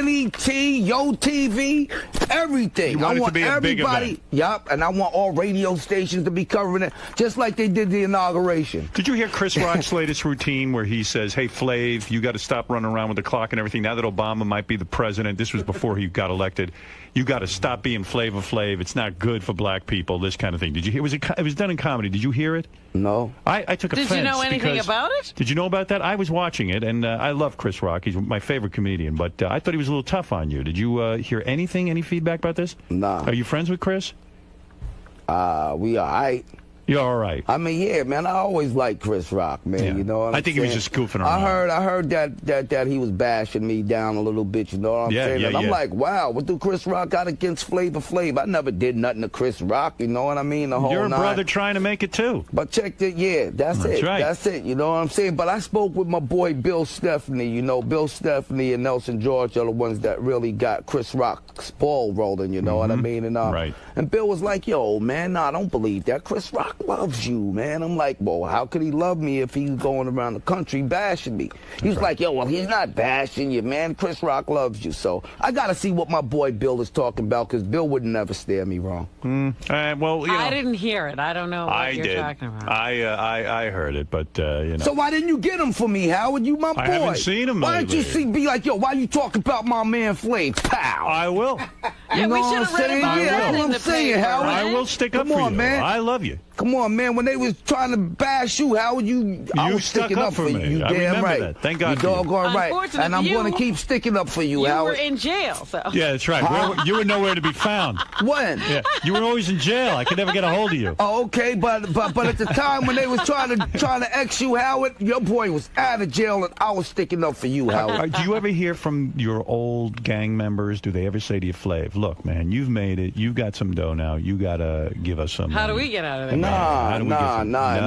NET, Yo TV, everything. You want it to be a big event. Yup, and I want all radio stations to be covering it, just like they did the inauguration. Did you hear Chris Rock's latest routine where he says, hey, Flav, you got to stop running around with the clock and everything. Now that Obama might be the president, this was before he got elected, you got to stop being Flavor Flav. It's not good for black people, this kind of thing. Did you hear? It was done in comedy. Did you hear it? No. I took offense. Did you know anything about it? Did you know about that? I was watching it, and I love Chris Rock. He's my favorite comedian, but I thought he was a little tough on you. Did you hear anything, any feedback about this? Nah. Are you friends with Chris? We all right. You're all right. I mean, yeah, man, I always liked Chris Rock, man. Yeah. You know what I I'm think saying? he was just goofing around. I heard that he was bashing me down a little bit, you know what I'm saying? And I'm like, wow, what do Chris Rock got against Flavor Flav? I never did nothing to Chris Rock, you know what I mean? The whole You're a nine. brother trying to make it too. But check that, yeah, that's it. Right. That's it, you know what I'm saying? But I spoke with my boy Bill Stephanie, you know, Bill Stephanie and Nelson George are the ones that really got Chris Rock's ball rolling, you know what I mean? And Right. and Bill was like, yo, man, nah, I don't believe that. Chris Rock loves you, man. I'm like, well, how could he love me if he's going around the country bashing me? He's like, yo, well, he's not bashing you, man. Chris Rock loves you. So I got to see what my boy Bill is talking about, because Bill would never steer me wrong. Well, you know, I didn't hear it. I don't know what you're did. talking about. I heard it, but you know. So why didn't you get him for me, Howard? You my boy. I haven't seen him Why didn't you lately. be like, yo, why you talking about my man Flav? Pow. I will. Yeah, we know should what have I'm read saying? about Yeah, that that's in what I'm the saying, paper, Howard. right? I will stick up Come for on, you. man. I love you. Come on, man. When they was trying to bash you, Howard, I was stuck sticking up up for for me. you. You I damn remember right. that. Thank God You for you. doggone right. Unfortunately And I'm for going you, to keep sticking up for you, You Howard. were in jail, so. Yeah, that's right. You were nowhere to be found. When? Yeah, you were always in jail. I could never get a hold of you. Oh, okay, but at the time when they was trying to X you, Howard, your boy was out of jail and I was sticking up for you, Howard. Do you ever hear from your old gang members? Do they ever say to you, Flav, look, man, you've made it. You got some dough now. You got to give us some How do money. we get out of there? Nah. No? And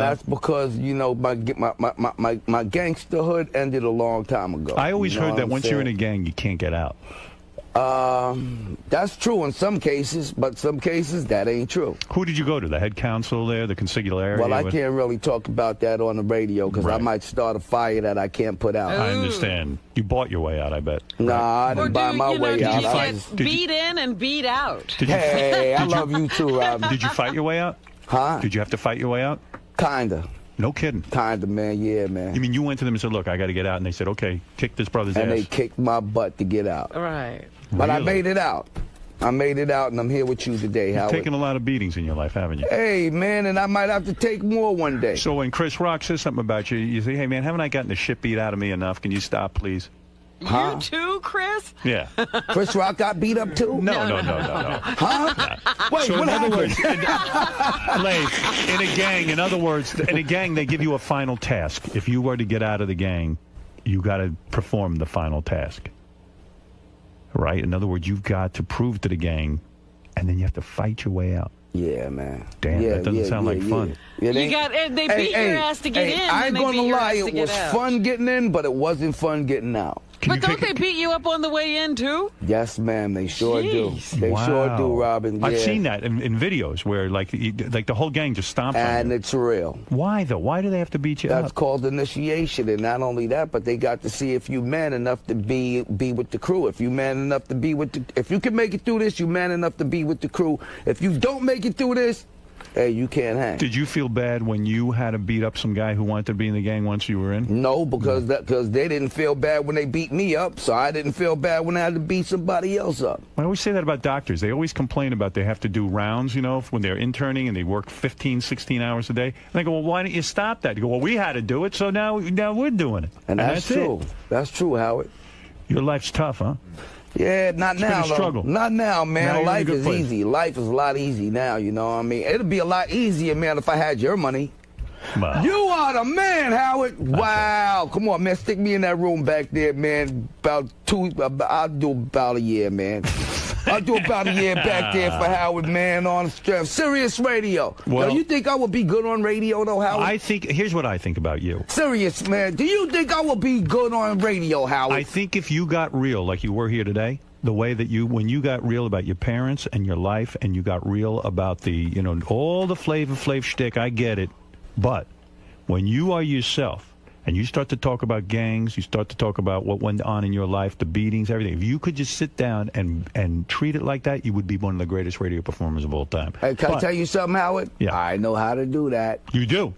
that's because, you know, my gangsterhood ended a long time ago. I always You know heard what that I'm once you're in a saying? gang, you can't get out. That's true in some cases, but some cases that ain't true. Who did you go to? The head counsel there, the consigliere? Well, I can't really talk about that on the radio because I might start a fire that I can't put out. I understand. You bought your way out, I bet. Nah, I didn't buy my way did out. you I get was- beat in and beat out? Hey, I love you too, Robin. Did you fight your way out? Huh? Did you have to fight your way out? Kinda. No kidding. Kinda, man. Yeah, man. You mean you went to them and said, look, I got to get out, and they said, okay, kick this brother's And ass. they kicked my butt to get out. Right. But I Really? made it out. I made it out, and I'm here with you today, You've Howard. taken a lot of beatings in your life, haven't you? Hey, man, and I might have to take more one day. So when Chris Rock says something about you, you say, hey, man, haven't I gotten the shit beat out of me enough? Can you stop, please? You too, Chris? Yeah. Chris Rock got beat up too? No. Huh? Wait, So what in other happened? words, in a gang, in a gang, they give you a final task. If you were to get out of the gang, you got to perform the final task. Right? In other words, you've got to prove to the gang, and then you have to fight your way out. Yeah, man. Damn, that doesn't sound like fun. Yeah, They beat your ass to get in. I ain't then they gonna beat your lie, ass to it get was out. fun getting in, but it wasn't fun getting out. But don't they beat you up on the way in, too? Yes, ma'am, they sure Jeez. do. They sure do, Robin. I've yeah. seen that in videos where, like the whole gang just stomps on And you. it's real. Why, though? Why do they have to beat you That's up? called initiation, and not only that, but they got to see if you man enough to be with the crew. If you man enough to be with if you can make it through this, you man enough to be with the crew. If you don't make it through this, hey, you can't hang. Did you feel bad when you had to beat up some guy who wanted to be in the gang once you were in? No, because they didn't feel bad when they beat me up, so I didn't feel bad when I had to beat somebody else up. I always say that about doctors. They always complain about they have to do rounds, you know, when they're interning and they work 15, 16 hours a day. And they go, well, why don't you stop that? You go, well, we had to do it, so now we're doing it. And that's true. It. That's true, Howard. Your life's tough, huh? Yeah, not now, been a struggle. though. Not now, man. Now Life is place. easy. Life is a lot easy now, you know what I mean? It'd be a lot easier, man, if I had your money. Wow. You are the man, Howard. Wow. Come on, man. Stick me in that room back there, man. I'll do about a year, man. I'll do about a year back there for Howard, man, on Sirius Radio. Well, now, you think I would be good on radio, though, Howard? Here's what I think about you. Serious, man. Do you think I would be good on radio, Howard? I think if you got real like you were here today, the way that when you got real about your parents and your life, and you got real about all the Flavor Flav shtick, I get it. But when you are yourself and you start to talk about gangs, you start to talk about what went on in your life, the beatings, everything, if you could just sit down and treat it like that, you would be one of the greatest radio performers of all time. Hey, can I tell you something, Howard? Yeah. I know how to do that. You do?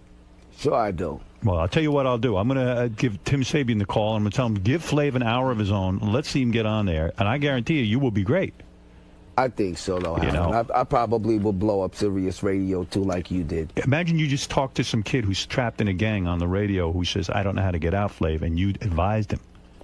Sure I do. Well, I'll tell you what I'll do. I'm going to give Tim Sabian the call. I'm going to tell him, give Flav an hour of his own. Let's see him get on there. And I guarantee you will be great. I think so, though, Howard. You know? I probably will blow up Sirius Radio, too, like you did. Imagine you just talk to some kid who's trapped in a gang on the radio who says, I don't know how to get out, Flav, and you advised him.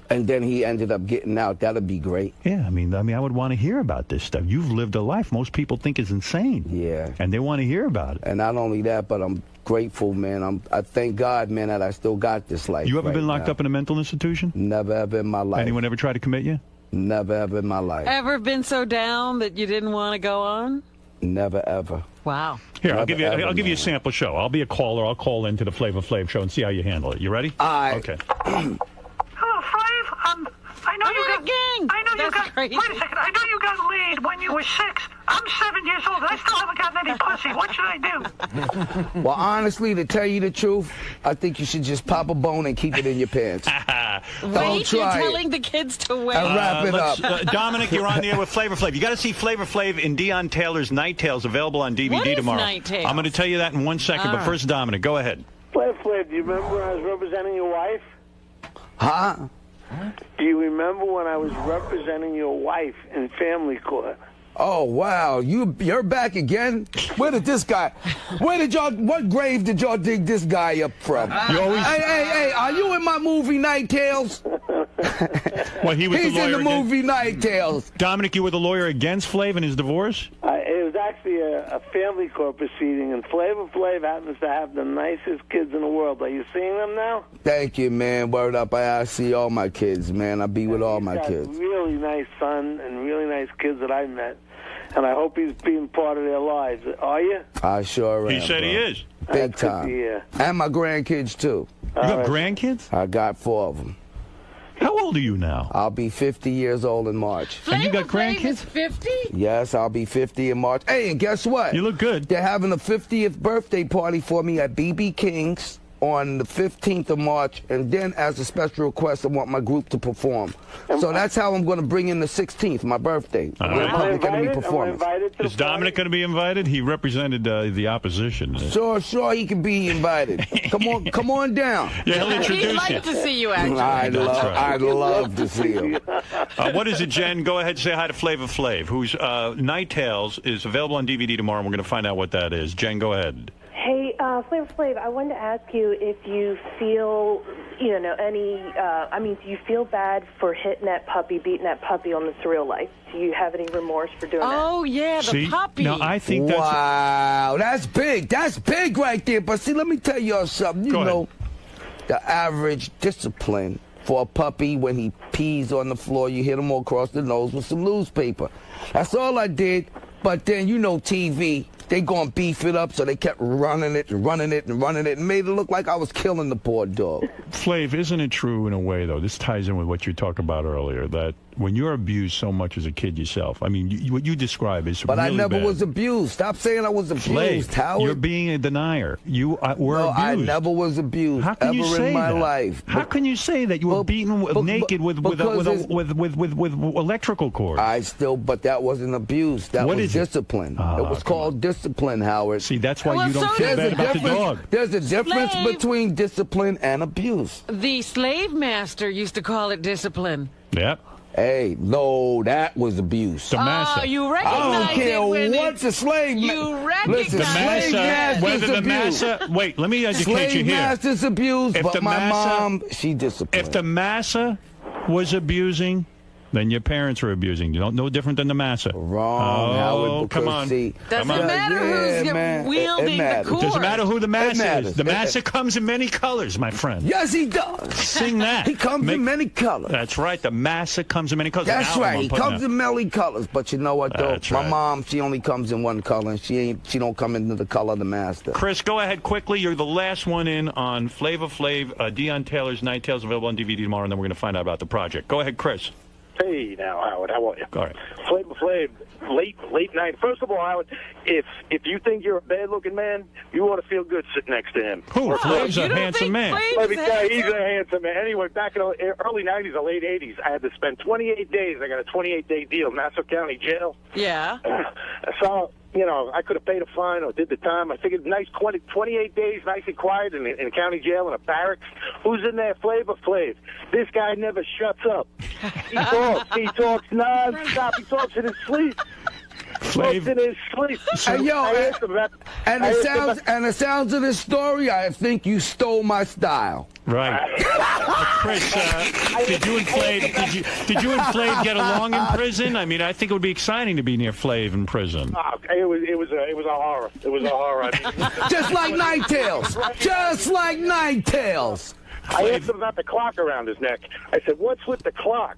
And then he ended up getting out. That'd be great. Yeah, I mean, I would want to hear about this stuff. You've lived a life most people think is insane. Yeah. And they want to hear about it. And not only that, but I'm grateful, man. I thank God, man, that I still got this life. You ever right been locked now. up in a mental institution? Never, ever in my life. Anyone ever tried to commit you? Never, ever in my life. Ever been so down that you didn't want to go on? Never, ever. Wow. Here, I'll Never, give you a man. sample show. I'll be a caller. I'll call into the Flavor Flav show and see how you handle it. You ready? Okay. Hello, Flav. I know you got gang. I know That's you got. crazy. Wait a second. I know you got laid when you were 6. I'm 7 years old. I still haven't gotten any pussy. What should I do? Well, honestly, to tell you the truth, I think you should just pop a bone and keep it in your pants. Wait, you're try it. telling the kids to wait. And wrap it up. Dominic, you're on the air with Flavor Flav. You got to see Flavor Flav in Dion Taylor's Night Tales, available on DVD What is tomorrow. Night Tales? I'm going to tell you that in 1 second, All but right. first, Dominic, go ahead. Flav, do you remember when I was representing your wife? Huh? Do you remember when I was representing your wife in family court? Oh, wow. You're back again? What grave did y'all dig this guy up from? Hey, are you in my movie Night Tales? Well, he was He's the lawyer in the against- movie Night Tales. Dominic, you were the lawyer against Flav and his divorce? It was actually a family court proceeding, and Flavor Flav happens to have the nicest kids in the world. Are you seeing them now? Thank you, man. Word up. I see all my kids, man. I be with all my He's got kids. really nice son and really nice kids that I met, and I hope he's being part of their lives. Are you? I sure am. He said bro. he is. Big That's good to time. hear. And my grandkids, too. You got grandkids? I got 4 of them. How old are you now? I'll be 50 years old in March. And you got Flavor Flav grandkids? is 50? Yes, I'll be 50 in March. Hey, and guess what? You look good. They're having a 50th birthday party for me at BB King's on the 15th of March, and then as a special request, I want my group to perform. So that's how I'm going to bring in the 16th, my birthday. All the right. Public Enemy Am I performance. invited to Is Dominic going to be invited? He represented the opposition. Sure, he can be invited. Come on down. Yeah, he'll introduce He'd you. like to see you, actually. I'd love to see him. What is it, Jen? Go ahead and say hi to Flavor Flav, whose Night Tales is available on DVD tomorrow, and we're going to find out what that is. Jen, go ahead. Hey, Flavor Flav, I wanted to ask you if you feel, do you feel bad for hitting that puppy, beating that puppy on the Surreal Life? Do you have any remorse for doing that? Oh, yeah, the See? puppy. Now, I think that's... Wow, that's big. That's big right there. But see, let me tell y'all something. You Go ahead. know, the average discipline for a puppy when he pees on the floor, you hit him across the nose with some newspaper. That's all I did. But then, TV, they gonna beef it up, so they kept running it and made it look like I was killing the poor dog. Flav, isn't it true in a way, though, this ties in with what you talked about earlier, that when you're abused so much as a kid yourself, I mean, what you describe is But really I never bad. was abused. Stop saying I was abused, Flav, Howard. you're being a denier. You were No, abused. I never was abused How can ever you say in my that? life. How can you say that you were beaten naked with electrical cords? But that wasn't abuse. That What was is it? discipline. Oh, it was called discipline, Howard. See, that's why Well, you don't so feel does bad about the dog. There's a difference Slave. between discipline and abuse. The slave master used to call it discipline. Yep. Hey, no, that was abuse. The massa. Oh, you I recognize don't care it when what's a slave. you Listen, The recognize slave massa, master's whether the abuse. massa, wait, let me educate Slave you here. master's abuse, If but the my massa- mom, she disciplined. If the massa was abusing, then your parents were abusing. You don't no different than the massa. Wrong, Howard, come because on. see- Doesn't Come on. matter who's man, wielding it the matters. cord. Doesn't matter who the It massa matters. is. The massa comes in many colors, my friend. Yes, he does. Sing that. He comes in many colors. That's right. The massa comes in many colors. That's Album right. I'm He putting comes out. in many colors, but you know what though? That's My right. mom, she only comes in one color, and she don't come into the color of the master. Chris, go ahead quickly. You're the last one in on Flavor Flav, Deion Taylor's Night Tales, available on DVD tomorrow, and then we're going to find out about the project. Go ahead, Chris. Hey, now, Howard, how are you? All right. Flavor Flav, late night. First of all, Howard, if you think you're a bad-looking man, you ought to feel good sitting next to him. Who? Flav's a handsome man. Let me tell you, he's a handsome man. Anyway, back in the early 90s or late 80s, I had to spend 28 days. I got a 28-day deal, Nassau County Jail. Yeah. So, you know, I could have paid a fine or did the time. I figured nice 28 days, nice and quiet in county jail in a barracks. Who's in there? Flavor Flav. This guy never shuts up. He talks. He talks non-stop. He talks in his sleep. Flav. In his sleep. Hey, yo, and the sounds of this story, I think you stole my style. Right. Chris, did you and Flav get along in prison? I mean, I think it would be exciting to be near Flav in prison. It was a horror. It was a horror. Just like Night Tales. Just like Night Tales. I asked him about the clock around his neck. I said, "What's with the clock?"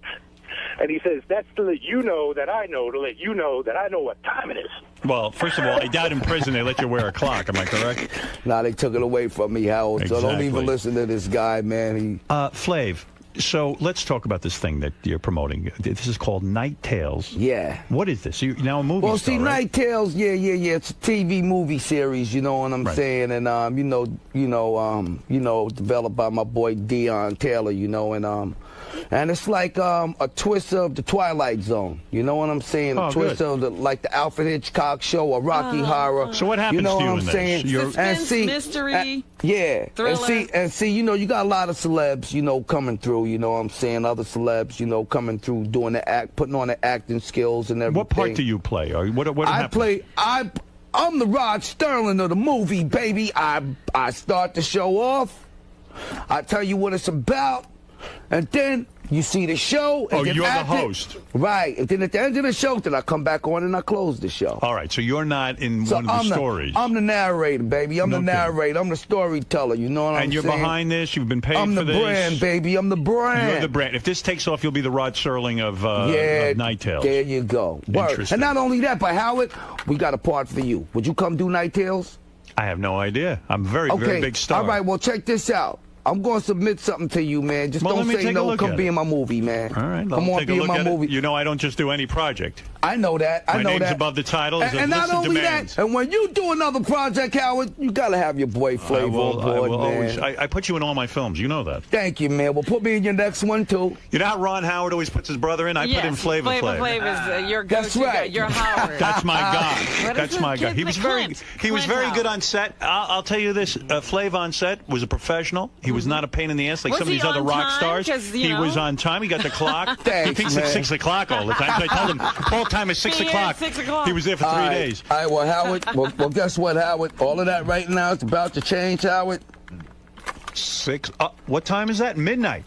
And he says, "That's to let you know that I know, to let you know that I know what time it is." Well, first of all, I doubt in prison they let you wear a clock. Am I correct? Nah, they took it away from me, Howard. So don't Exactly. even listen to this guy, man. Flav, so let's talk about this thing that you're promoting. This is called Night Tales. Yeah. What is this? You're now a movie Well, star, see, right? Night Tales, yeah. It's a TV movie series, you know what I'm saying? And developed by my boy Deion Taylor, you know, and it's like a twist of the Twilight Zone. You know what I'm saying? A twist of like the Alfred Hitchcock show or Rocky Horror. So what happens you know to you what in I'm this? saying? Suspense, mystery, yeah. thriller. And see, you know, you got a lot of celebs, you know, coming through, you know what I'm saying? Other celebs, you know, coming through, doing the act, putting on the acting skills and everything. What part do you play? Or what happens? I'm the Rod Sterling of the movie, baby. I start the show off. I tell you what it's about, and then you see the show. And then you're the after- host. Right. And then at the end of the show, then I come back on and I close the show. All right, so you're not in one of the stories. I'm the narrator, baby. I'm No the narrator. I'm the storyteller. You know what I'm saying? And you're behind this. You've been paid I'm for the this. brand, baby. I'm the brand. You're the brand. If this takes off, you'll be the Rod Serling of Night Tales. There you go. Word. Interesting. And not only that, but Howard, we got a part for you. Would you come do Night Tales? I have no idea. I'm a very big star. All right, well, check this out. I'm going to submit something to you, man. Just Well, don't let me say take a no. look Come at be it. in my movie, man. All right, Come on, take be a in look my at movie. it. You know I don't just do any project. I know that. I My know name's that. above the title. There's a And not list of only demands. that, and when you do another project, Howard, you got to have your boy Flavor on board, man. Always. I put you in all my films. You know that. Thank you, man. Well, put me in your next one, too. You know how Ron Howard always puts his brother in? I put in Flavor Flav. Flav is your That's go-to guy. right. You're Howard. That's my guy. What That's is my with guy. kids He was that very, Clint? he was Clint very good Howard. on set. I'll tell you this: Flav on set was a professional. He was not a pain in the ass like Was some of he these other on rock time? stars. 'Cause, you He know. was on time. He got the clock. Thanks, he thinks man. it's 6 o'clock all the time. So I told him call time is 6 Yeah, o'clock. 6 o'clock. He was there for 3 days. All right, well, Howard, well, guess what, Howard? All of that right now is about to change, Howard. 6. What time is that? Midnight.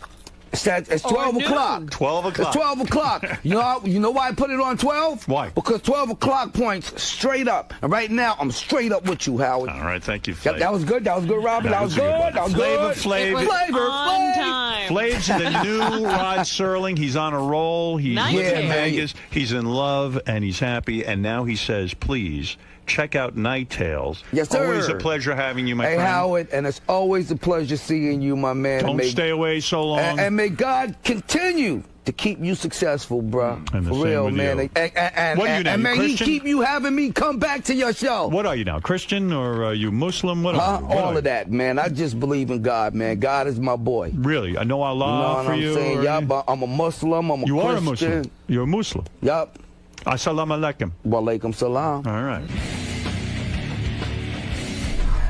It's 12 o'clock. 12 o'clock. It's 12 o'clock. You know why I put it on 12? Why? Because 12 o'clock points straight up. And right now, I'm straight up with you, Howard. All right, thank you, Flav. That was good. That was good, Robbie. That was a good good. one. That was Flavor good. Flav. It was Flavor on Flav. time. Flav's the new Rod Serling. He's on a roll. He's Nice. living in Yeah, man. Vegas. He's in love and he's happy. And now he says, please check out Night Tales. Yes, sir. Always a pleasure having you, my Hey, friend. Howard, and it's always a pleasure seeing you, my man. Don't stay away so long. And may God continue to keep you successful, bro. And the For same real, with man. you. And, What are you now? and You man, he Christian? keep you having me come back to your show. What are you now, Christian or are you Muslim? What are you? What are All you? of that, man. I just believe in God, man. God is my boy. Really? I know Allah You know what for I'm you. saying? or Yup, any- I'm a Muslim. I'm a You Christian. are a Muslim. You're a Muslim. Yup. Assalamu alaikum. Wa alaikum salam. All right.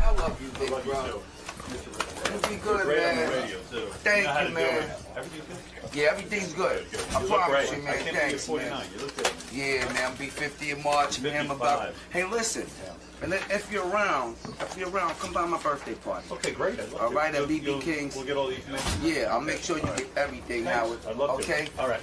I love you, big bro. You be good, man. Thank you, man. Yeah, everything's good. I promise you, man. Thanks, man. Yeah, man. I'll be 50 in March, man. I'm about. Hey, listen. And if you're around, come by my birthday party. Okay, great. All right, at BB King's. We'll get all the information. Yeah, I'll make sure you get everything, Howard. I'd love okay? to. All right.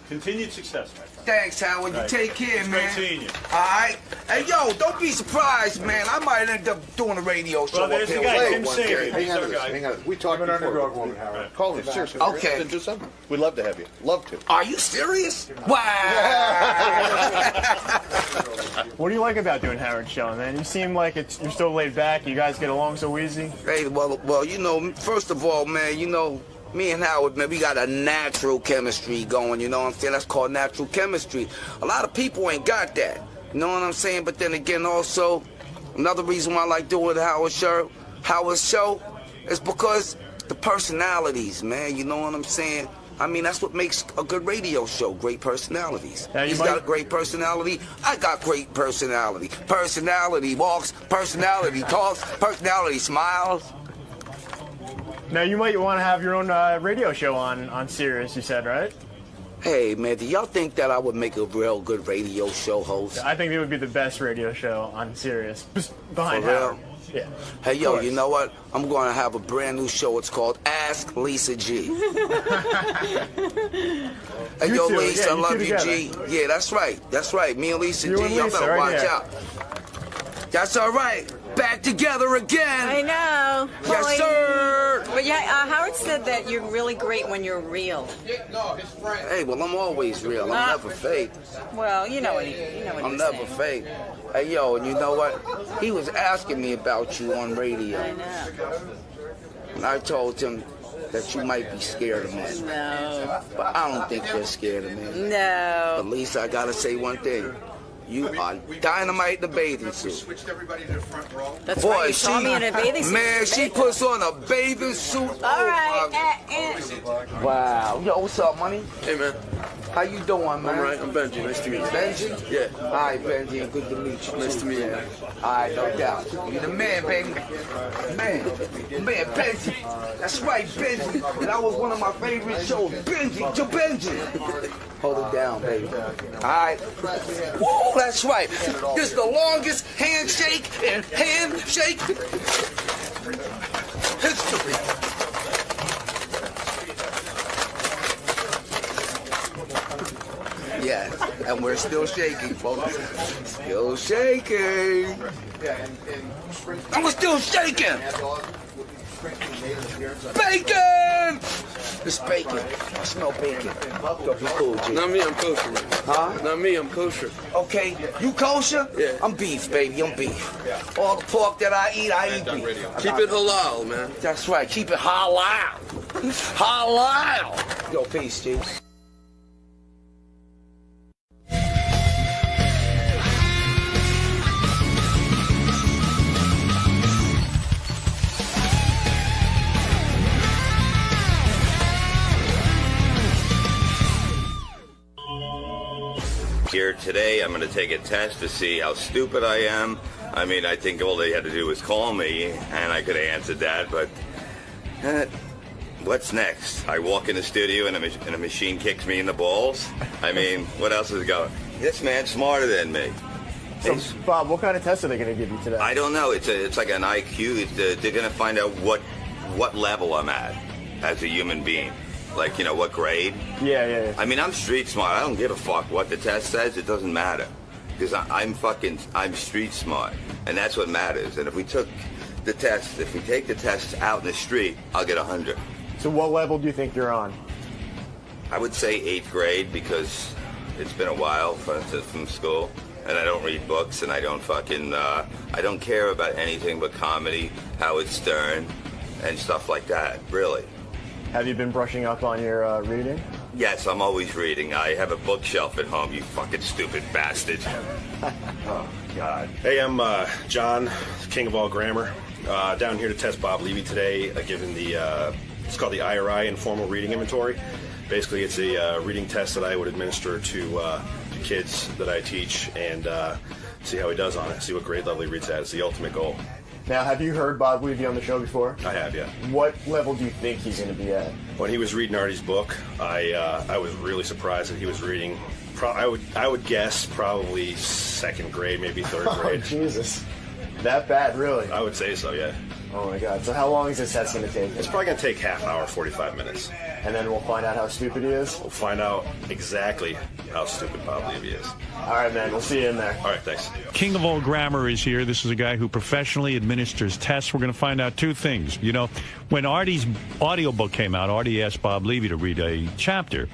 Continued success, my friend. Thanks, Howard. You Right. take care, It's man. great seeing you. All right. Hey, yo, don't be surprised, man. I might end up doing a radio show Well, there's up the here guy, one Tim day. Sagan. Hang He's on our to this. guy. Hang on. We talked I'm an before. underdog woman, Howard. Call him. Seriously. Okay. Then do something. We'd love to have you. Love to. Are you serious? Wow. What do you like about doing Howard's show, man? You seem like you're so laid back. You guys get along so easy. Hey, well, you know, first of all, man, you know, me and Howard, man, we got a natural chemistry going, you know what I'm saying? That's called natural chemistry. A lot of people ain't got that, you know what I'm saying? But then again, also, another reason why I like doing Howard's show is because the personalities, man, you know what I'm saying? I mean, that's what makes a good radio show, great personalities. He's got a great personality. I got great personality. Personality walks, personality talks, personality smiles. Now, you might want to have your own radio show on Sirius, you said, right? Hey, man, do y'all think that I would make a real good radio show host? I think it would be the best radio show on Sirius, behind For real? Howard. Yeah. Hey, yo, you know what? I'm going to have a brand new show. It's called Ask Lisa G. Hey, yo, two, Lisa, yeah, I you love two you, together. G. Yeah, that's right. That's right. Me and Lisa You G, and y'all Lisa, better right watch here. out. That's all right. Back together again. I know. Yes, Boy. sir. But yeah, Howard said that you're really great when you're real. Hey, well, I'm always real. I'm never fake. Well, you know what he's I'm never saying. fake. Hey, yo, and you know what? He was asking me about you on radio. I know. And I told him that you might be scared of men. No. But I don't think you're scared of men. No. But Lisa, I gotta say one thing. You are dynamite in a bathing suit. Switched everybody to the front row. That's right. You saw me in a bathing suit. Man, she puts on a bathing suit. All right. Wow. Yo, what's up, money? Hey, man. How you doing, man? I'm right. I'm Benji. Nice to meet you. Benji? Yeah. All right, Benji. Good to meet you. Nice to meet you. All right, no doubt. You the man, baby. Man, Benji. That's right, Benji. That was one of my favorite shows. Benji, to Benji. Hold it down, baby. All right. Woo, that's right. This is the longest handshake in handshake history. Yeah, and we're still shaking, folks. Still shaking. And we're still shaking. Bacon! It's bacon. I smell bacon. Don't be cool, G. Not me. I'm kosher, man. Huh? Not me. I'm kosher. Okay, you kosher? Yeah. I'm beef, baby. I'm beef. All the pork that I eat beef. Keep it halal, man. That's right. Keep it halal. Halal. Yo, peace, G. Here today, I'm going to take a test to see how stupid I am. I mean, I think all they had to do was call me, and I could have answered that, but what's next? I walk in the studio, and a machine kicks me in the balls? I mean, what else is going? This man's smarter than me. So, Bob, what kind of test are they going to give you today? I don't know. It's like an IQ. They're going to find out what level I'm at as a human being. Like, you know, what grade? Yeah. I mean, I'm street smart. I don't give a fuck what the test says. It doesn't matter. Because I'm street smart. And that's what matters. And if we take the test out in the street, I'll get 100. So what level do you think you're on? I would say 8th grade because it's been a while from school. And I don't read books and I don't I don't care about anything but comedy, Howard Stern, and stuff like that, really. Have you been brushing up on your reading? Yes, I'm always reading. I have a bookshelf at home, you fucking stupid bastard. Oh, God. Hey, I'm John, king of all grammar. Down here to test Bob Levy today, given the, it's called the IRI, Informal Reading Inventory. Basically, it's a reading test that I would administer to kids that I teach and see how he does on it, see what grade level he reads at. It's the ultimate goal. Now, have you heard Bob Levy on the show before? I have, yeah. What level do you think he's going to be at? When he was reading Artie's book, I was really surprised that he was reading. I would guess probably second grade, maybe third grade. Oh, Jesus. That bad, really? I would say so, yeah. Oh, my God. So how long is this test going to take? It's probably going to take half hour, 45 minutes. And then we'll find out how stupid he is? We'll find out exactly how stupid Bob Levy is. All right, man. We'll see you in there. All right, thanks. King of all grammar is here. This is a guy who professionally administers tests. We're going to find out two things. You know, when Artie's audiobook came out, Artie asked Bob Levy to read a chapter.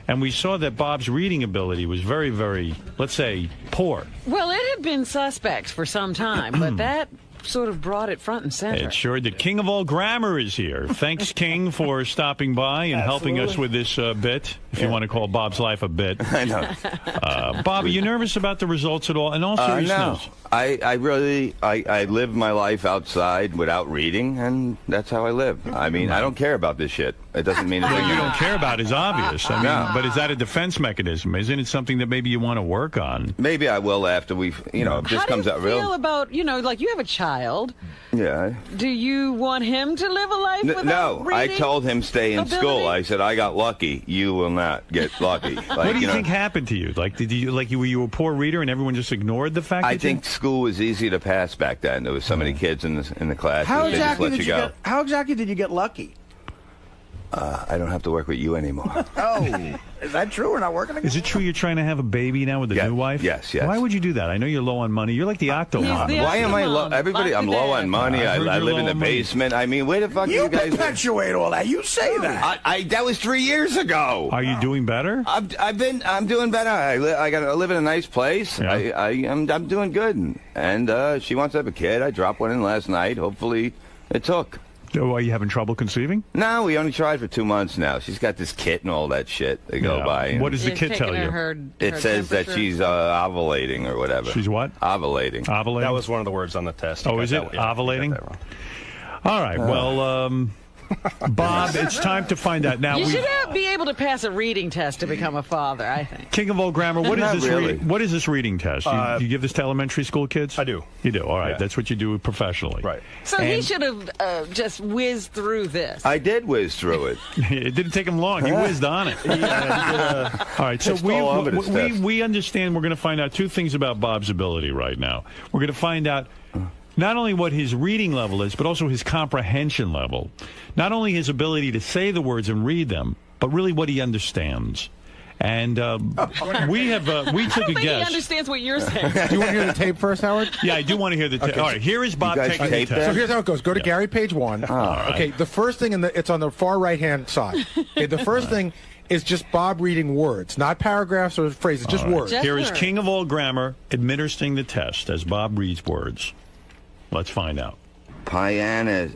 And we saw that Bob's reading ability was very, very, let's say, poor. Well, it had been suspect for some time, but that sort of brought it front and center. It sure did. King of all grammar is here. Thanks, King, for stopping by and helping us with this bit, if you want to call Bob's life a bit. I know. Bob, are you nervous about the results at all? In all seriousness. No. I live my life outside without reading, and that's how I live. I mean, I don't care about this shit. It doesn't mean what you don't care about is obvious. I mean, but is that a defense mechanism? Isn't it something that maybe you want to work on? Maybe I will after we've, if this comes out real. How do you feel about, like you have a child. Yeah. Do you want him to live a life without reading? I told him stay in school. I said, I got lucky. You will not get lucky. What do you think happened to you? Like, were you a poor reader and everyone just ignored the fact? I think school was easy to pass back then. There was so many kids in the class. How they just exactly let you go. How exactly did you get lucky? I don't have to work with you anymore. Oh, is that true? We're not working again? Is it true you're trying to have a baby now with a new wife? Yes. Why would you do that? I know you're low on money. You're like the Octomom. Why am I low? Everybody, I'm low on money. I live in the basement. I mean, where the fuck you you guys? perpetuate all that. You say that. That was 3 years ago. Are you doing better? I'm doing better. I live in a nice place. Yeah. I'm doing good. And she wants to have a kid. I dropped one in last night. Hopefully, it took. Oh, are you having trouble conceiving? No, we only tried for 2 months now. She's got this kit and all that shit. They go by. What does the kit tell you? It says that she's ovulating or whatever. She's what? Ovulating. Ovulating? That was one of the words on the test. Oh, is it? Ovulating? All right. Well, Bob, it's time to find out. Now you should be able to pass a reading test to become a father, I think. King of all grammar, what is this? Really. What is this reading test? You give this to elementary school kids? I do. You do. All right. Yeah. That's what you do professionally. Right. So he should have just whizzed through this. I did whiz through it. It didn't take him long. He whizzed on it. All right. So we understand we're going to find out two things about Bob's ability right now. We're going to find out not only what his reading level is, but also his comprehension level. Not only his ability to say the words and read them, but really what he understands. And we took a guess. I don't think he understands what you're saying. Do you want to hear the tape first, Howard? Yeah, I do want to hear the tape. Okay. All right, here is Bob taking the test. So here's how it goes. Go to Gary, page 1. Okay, the first thing, it's on the far right-hand side. Okay, the first thing is just Bob reading words, not paragraphs or phrases, just words. Here is King of all grammar administering the test as Bob reads words. Let's find out. Pianismo.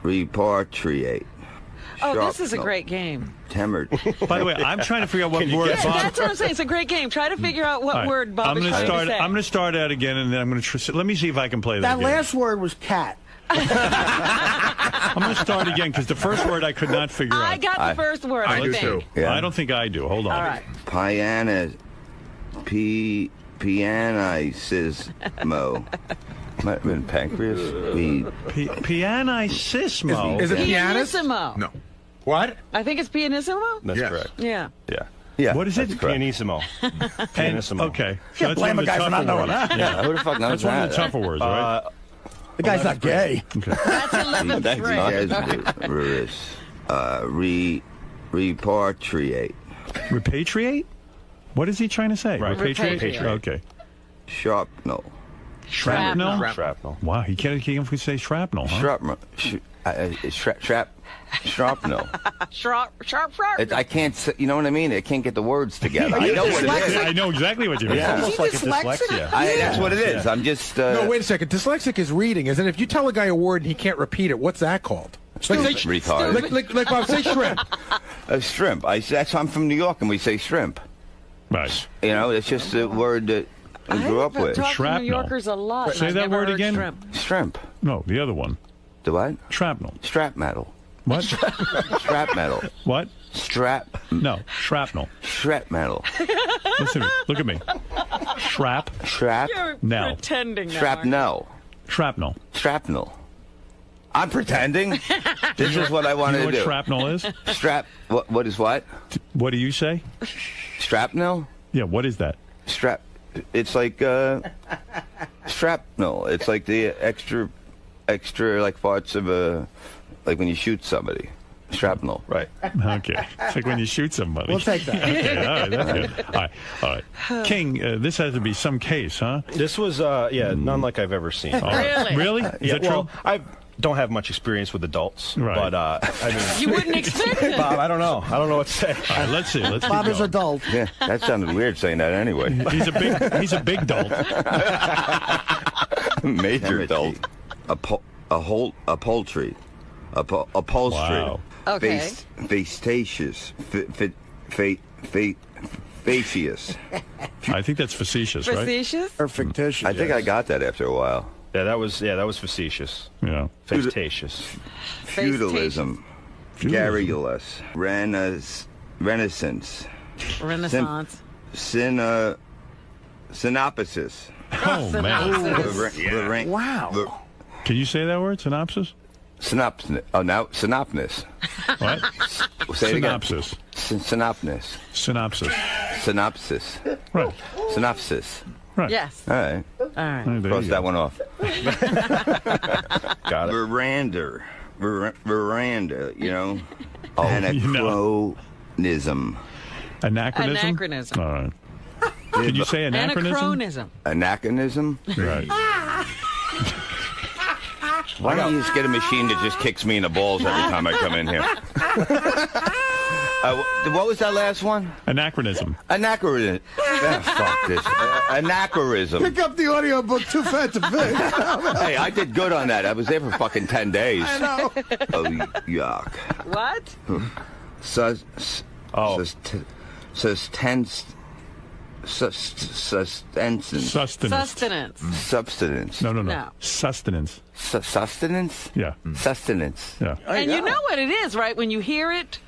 Repatriate. Oh, this is a great game. By the way, I'm trying to figure out what word Bob... That's what I'm saying. It's a great game. Try to figure out what word Bob is trying to say. I'm going to start out again, and then I'm going to... Let me see if I can play that That last word was cat. I'm going to start again, because the first word I could not figure out. I got the first word, I think. Too. Yeah. I don't think I do. Hold on. All right. Pianismo. Might have been pancreas. Pianissimo. Is it pianist? Pianissimo. No. What? I think it's pianissimo. That's correct. Yeah. Yeah. What is it? Pianissimo. Pianissimo. Okay. Can't blame a guy for not knowing that. Yeah, who the fuck knows That's one of the tougher words, right? The guy's not gay. Okay. That's 11th grade. Repatriate. Repatriate? What is he trying to say? Right. Repatriate. Okay. Shrapnel. Shrapnel? Shrapnel. Wow, he can't say shrapnel, huh? Shrapnel. Shrapnel. Sharp. I can't say, you know what I mean? I can't get the words together. I know what it is. I know exactly what you mean. Yeah. Almost like a dyslexia. That's what it is. I'm just... No, wait a second. Dyslexic is reading, isn't it? If you tell a guy a word and he can't repeat it, what's that called? Retarded. Like Bob, say shrimp. Shrimp. I'm from New York, and we say shrimp. Right. You know, it's just a word that I grew up with. Talk to New Yorkers a lot. Say that word again. Shrimp. No, the other one. The what? Shrapnel. Strap metal. What? Strap metal. What? Strap. No, shrapnel. Strap metal. Listen to me. Look at me. Strap. You're Now. pretending now. Shrapnel. Shrapnel. Shrapnel. I'm pretending. This is what I wanted you know to do. What shrapnel is? What is what? What do you say? Shrapnel? Yeah. What is that? It's like shrapnel. It's like the extra like parts of like when you shoot somebody. Shrapnel, right? Okay. It's like when you shoot somebody. We'll take that. Okay, all right, that's good. All right. King, this has to be some case, huh? This was, none like I've ever seen. Really? Is that true? I don't have much experience with adults, right. but I mean, you wouldn't expect it. Bob, I don't know what to say. All right, let's see. Bob is adult. Yeah, that sounded weird saying that anyway. He's a big dolt. Major adult. Upholstery. Wow. Okay. Fastidious. Facious. I think that's facetious, right? Facetious? Or fictitious. I think I got that after a while. Yeah, that was facetious. Yeah. Facetious. Feudalism. Garrulous. Renaissance. Synopsis. Oh, man. Wow. Can you say that word? Synopsis? Synopsis. Oh, now synopsis. What? Say Synopsis. Synopsis. Synopsis. Synopsis. Right. Synopsis. Right. Yes. All right. Cross that one off. Got it. Veranda, you know. Anachronism. Anachronism? All right. Did you say anachronism? Anachronism? Right. Why don't you just get a machine that just kicks me in the balls every time I come in here? What was that last one? Anachronism. Anachronism. Fuck this. Anachronism. Pick up the audiobook, Too Fat to Fit. Hey, I did good on that. I was there for fucking 10 days. I know. Oh, yuck. What? Sustenance. Substance. No. Sustenance. Sustenance? Yeah. Sustenance. Yeah. And you know what it is, right? When you hear it?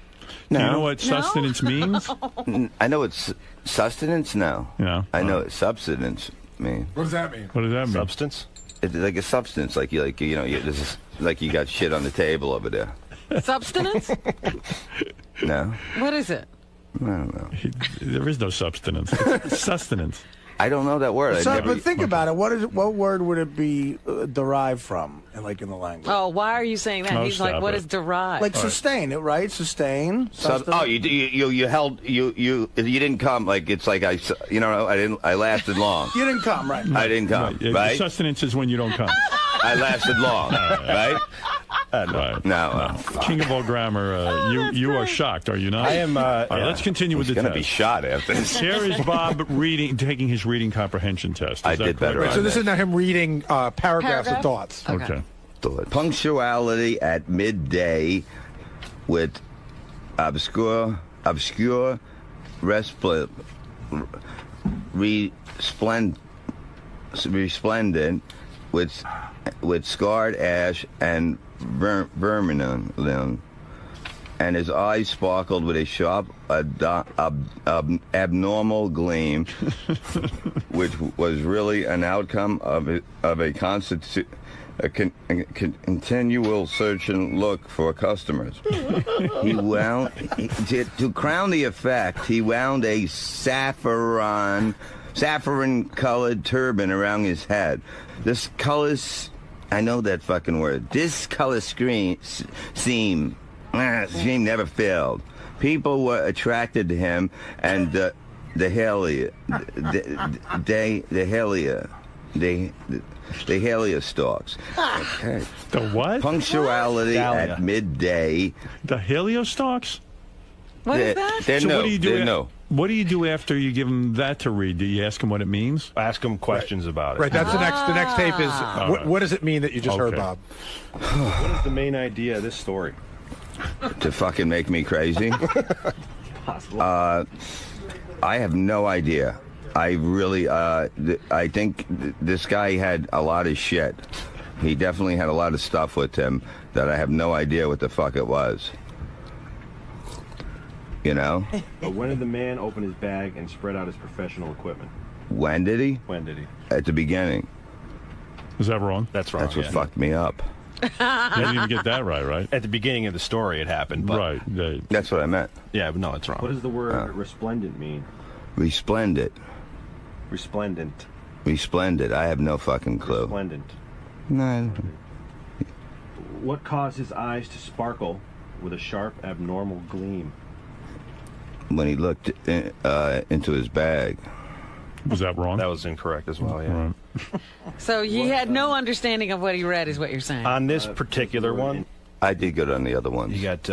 Do you know what sustenance means? I know it's sustenance now. Yeah. I know what substance means. What does that mean? What does that mean? Substance? It's like a substance, like you this is like you got shit on the table over there. Substance? No. What is it? I don't know. There is no substance. It's sustenance. I don't know that word. But think about it. What word would it be derived from, in the language? Oh, why are you saying that? Oh, He's like, what is derived? Like sustain it, right? Sustain. You held you didn't come like it's like I lasted long. You didn't come, right? I didn't come, right? Sustenance is when you don't come. I lasted long, right? Right. No. King of all grammar, you are shocked, are you not? I am. All right, let's continue with the test. Going to be shot after this. Here is Bob taking his reading comprehension test. I did better. So this is now him reading paragraphs of thoughts. Okay. Punctuality at midday with obscure resplendent with scarred ash and vermilion, and his eyes sparkled with a sharp abnormal gleam, which was really an outcome of a continual search and look for customers. To crown the effect, he wound a saffron-colored turban around his head. This color, I know that fucking word. This color scheme never failed. People were attracted to him and the The heliostalks. Okay. The what? Punctuality Dahlia. at midday. The heliostalks? What is that? They're So new. what do you do? They're new. What do you do after you give him that to read? Do you ask him what it means? Ask him questions about it. Right, that's the next tape is what does it mean that you just heard, Okay. Bob? What is the main idea of this story? To fucking make me crazy? I have no idea. I really, I think this guy had a lot of shit. He definitely had a lot of stuff with him that I have no idea what the fuck it was. You know? But when did the man open his bag and spread out his professional equipment? When did he? When did he? At the beginning. Is that wrong? That's wrong. That's what yeah. fucked me up. You didn't even get that right? At the beginning of the story, it happened. But Right. That's what I meant. Yeah, but no, it's wrong. What does the word resplendent mean? Resplendent. Resplendent. Resplendent. I have no fucking clue. Resplendent. No. What caused his eyes to sparkle with a sharp, abnormal gleam? When he looked into his bag. Was that wrong? That was incorrect as well, yeah. So he had no understanding of what he read, is what you're saying. On this particular one, I did good on the other ones. you got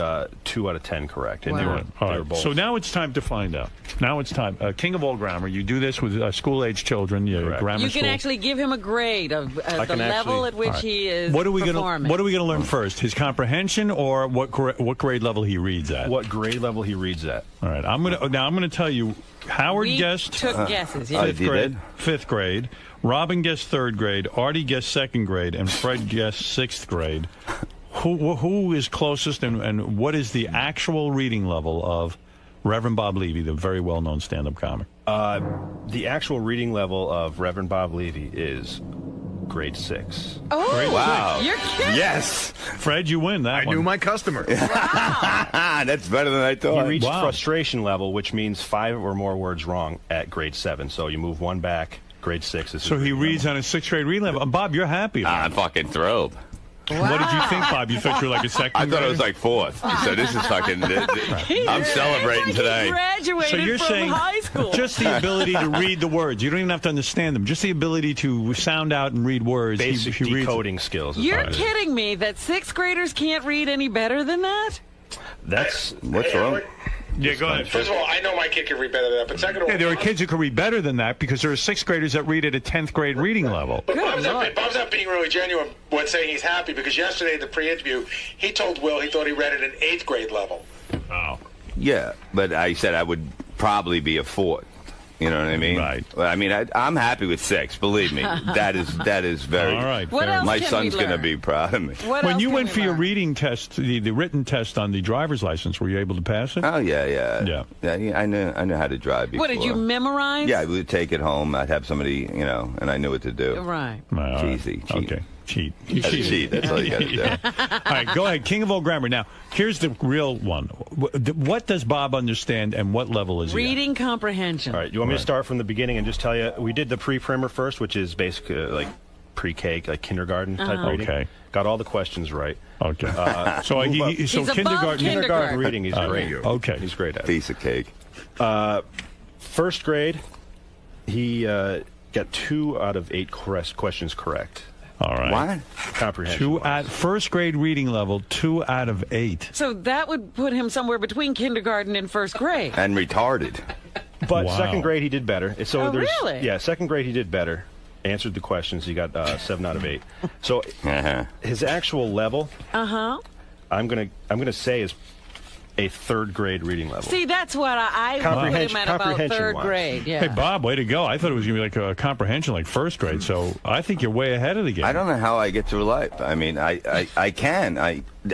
2 out of 10 correct. And Wow. they were, All they right. were both. So now it's time to find out. Now it's time. King of all grammar. You do this with school-age children. Grammar You school. can actually give him a grade of the can level actually- at which All right. he is What are we performing. What are we gonna learn first? His comprehension, or what grade level he reads at? what grade level he reads at? All right. I'm gonna tell you. Howard We guessed took guesses, yeah. fifth you grade. did? 5th grade. Robin guessed 3rd grade. Artie guessed 2nd grade, and Fred guessed 6th grade. Who is closest, and what is the actual reading level of Reverend Bob Levy, the very well-known stand-up comic? The actual reading level of Reverend Bob Levy is grade 6. Oh, Grade Wow. you're kidding. Yes. Fred, you win that I one. knew my customer. That's better than I He thought. reached Wow. frustration level, which means 5 or more words wrong at grade 7. So you move 1 back. Grade 6 is. So his he reading reads level. on a 6th grade reading level. Bob, you're happy. man. I'm fucking thrilled. What did you think, Bob? You thought you were like a 2nd I thought it was grader? like 4th. So this is fucking. I'm celebrating It's like today. He graduated So you're from saying high school. just the ability to read the words. You don't even have to understand them. Just the ability to sound out and read words. Basic he reads- decoding skills. is You're what it is. kidding me that 6th graders can't read any better than that? That's What's wrong? Yeah, go ahead. First of all, I know my kid can read better than that, but second of all, Yeah, there are kids who can read better than that because there are 6th graders that read at a 10th grade reading level. Bob's not being really genuine when saying he's happy because yesterday in the pre-interview, he told Will he thought he read at an 8th grade level. Oh. Yeah, but I said I would probably be a 4th. You know what I mean? Right. Well, I mean, I'm happy with 6. Believe me, that is very. All right. What fair else My can son's we gonna learn? be proud of me. What When else you can went we for your learn? reading test, the written test on the driver's license, were you able to pass it? Oh yeah. I knew how to drive before. What, did you memorize? Yeah, we would take it home. I'd have somebody, and I knew what to do. Right. All right. Cheesy. Okay. Cheat. You Gotta cheated. cheat. That's all you got to do. All right, go ahead. King of all grammar. Now, here's the real one. What does Bob understand, and what level is he Reading comprehension. all right. You want me to start from the beginning and just tell you? We did the pre-primer first, which is basically like pre-K, like kindergarten type reading. Okay. Got all the questions right. at? Okay. So He's above kindergarten. kindergarten Reading, he's great. Okay. He's great at it. Piece of cake. 1st grade, he got 2 out of 8 questions correct. All right. What? Comprehension. 2 at 1st grade reading level, 2 out of 8. So that would put him somewhere between kindergarten and 1st grade. And retarded. But Wow. 2nd grade, he did better. So Oh, there's, really? Yeah, 2nd grade, he did better. Answered the questions. He got 7 out of 8. So his actual level, Uh-huh. I'm gonna say is a 3rd grade reading level. See, that's what I put him Comprehension- at about comprehension 3rd wise. grade. Yeah. Hey, Bob, way to go. I thought it was going to be like a comprehension like 1st grade, so I think you're way ahead of the game. I don't know how I get through life. I mean, I can.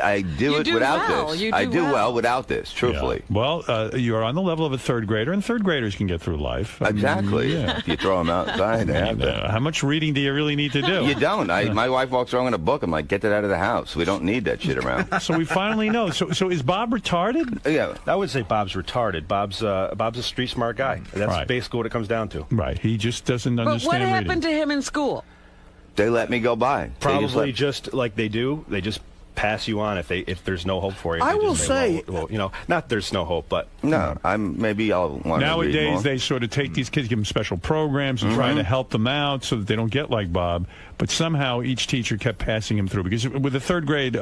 I do You it do without well. this. You do I do well. well without this, truthfully. Yeah. Well, you're on the level of a 3rd grader, and 3rd graders can get through life. I mean, Exactly. yeah. If you throw them outside, they have to. How much reading do you really need to do? You don't. My wife walks around with a book. I'm like, get that out of the house. We don't need that shit around. So we finally know. So is Bob retarded? Yeah. I would say Bob's retarded. Bob's a street smart guy. That's Right. basically what it comes down to. Right. He just doesn't But understand what happened reading. to him in school? They let me go by. They Probably let- just like they do. They just pass you on if there's no hope for you. I They will just say- well, not there's no hope, but No, maybe I'll want to read more. Nowadays, they sort of take these kids, give them special programs, and try to help them out so that they don't get like Bob. But somehow each teacher kept passing him through because with a third grade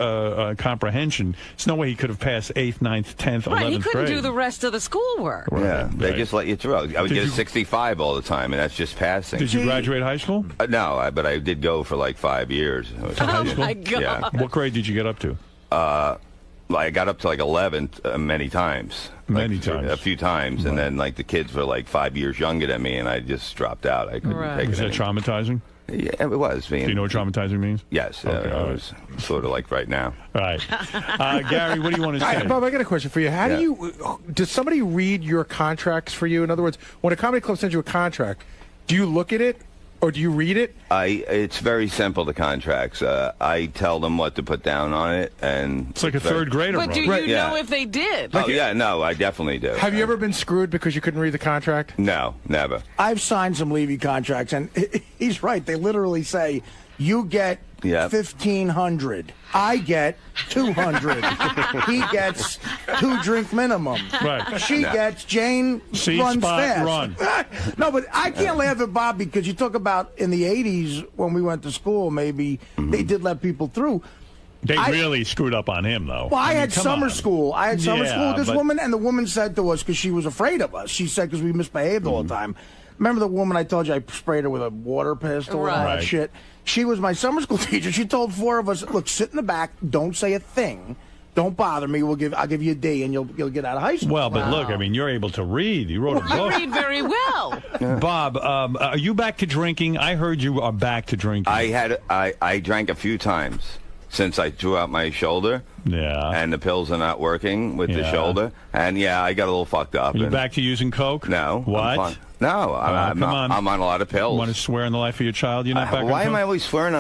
comprehension, there's no way he could have passed 8th, 9th, 10th, 11th grade. Right, he couldn't do the rest of the schoolwork. Yeah, they just let you through. I would Did get you- 65 all the time, and that's just passing. Did you graduate high school? No, but I did go for like 5 years. High school? my God. Yeah. What grade did you get up to? I got up to like 11th many times. Many times. A few times. And then like the kids were like 5 years younger than me, and I just dropped out. I couldn't take it Was that anymore. traumatizing? Yeah, it was. Do you know what traumatizing means? Yes. Okay, It all right. was sort of like right now. All right. Gary, what do you want to say? Bob, I got a question for you. How do you? Does somebody read your contracts for you? In other words, when a comedy club sends you a contract, do you look at it or do you read it? It's very simple, the contracts. I tell them what to put down on it, and It's like a third grader. But do you know if they did? Oh yeah, no, I definitely do. Have you ever been screwed because you couldn't read the contract? No, never. I've signed some Levy contracts, and he's right. They literally say, you get Yep. 1,500. I get 200. He gets 2 drink minimum. Right. She gets Jane See, runs spot, fast. run. No, but I can't laugh at Bob because you talk about in the 80s when we went to school, maybe they did let people through. They really screwed up on him, though. Well, I mean, had come summer on. school. I had summer Yeah, school with this but- woman, and the woman said to us, because she was afraid of us, she said, because we misbehaved all the time. Remember the woman I told you I sprayed her with a water pistol and all that Right. shit? She was my summer school teacher. She told 4 of us, look, sit in the back, don't say a thing. Don't bother me. I'll give you a D, and you'll get out of high school. Well, but look, I mean, you're able to read. You wrote a You book. read very well. Bob, are you back to drinking? I heard you are back to drinking. I drank a few times since I threw out my shoulder. Yeah. And the pills are not working with the Yeah. shoulder. And yeah, I got a little fucked up. Are you and- back to using coke? No. What? I'm fine. No, I'm come on. I'm on a lot of pills. You want to swear on the life of your child you're not back on Why am coke? I always swearing on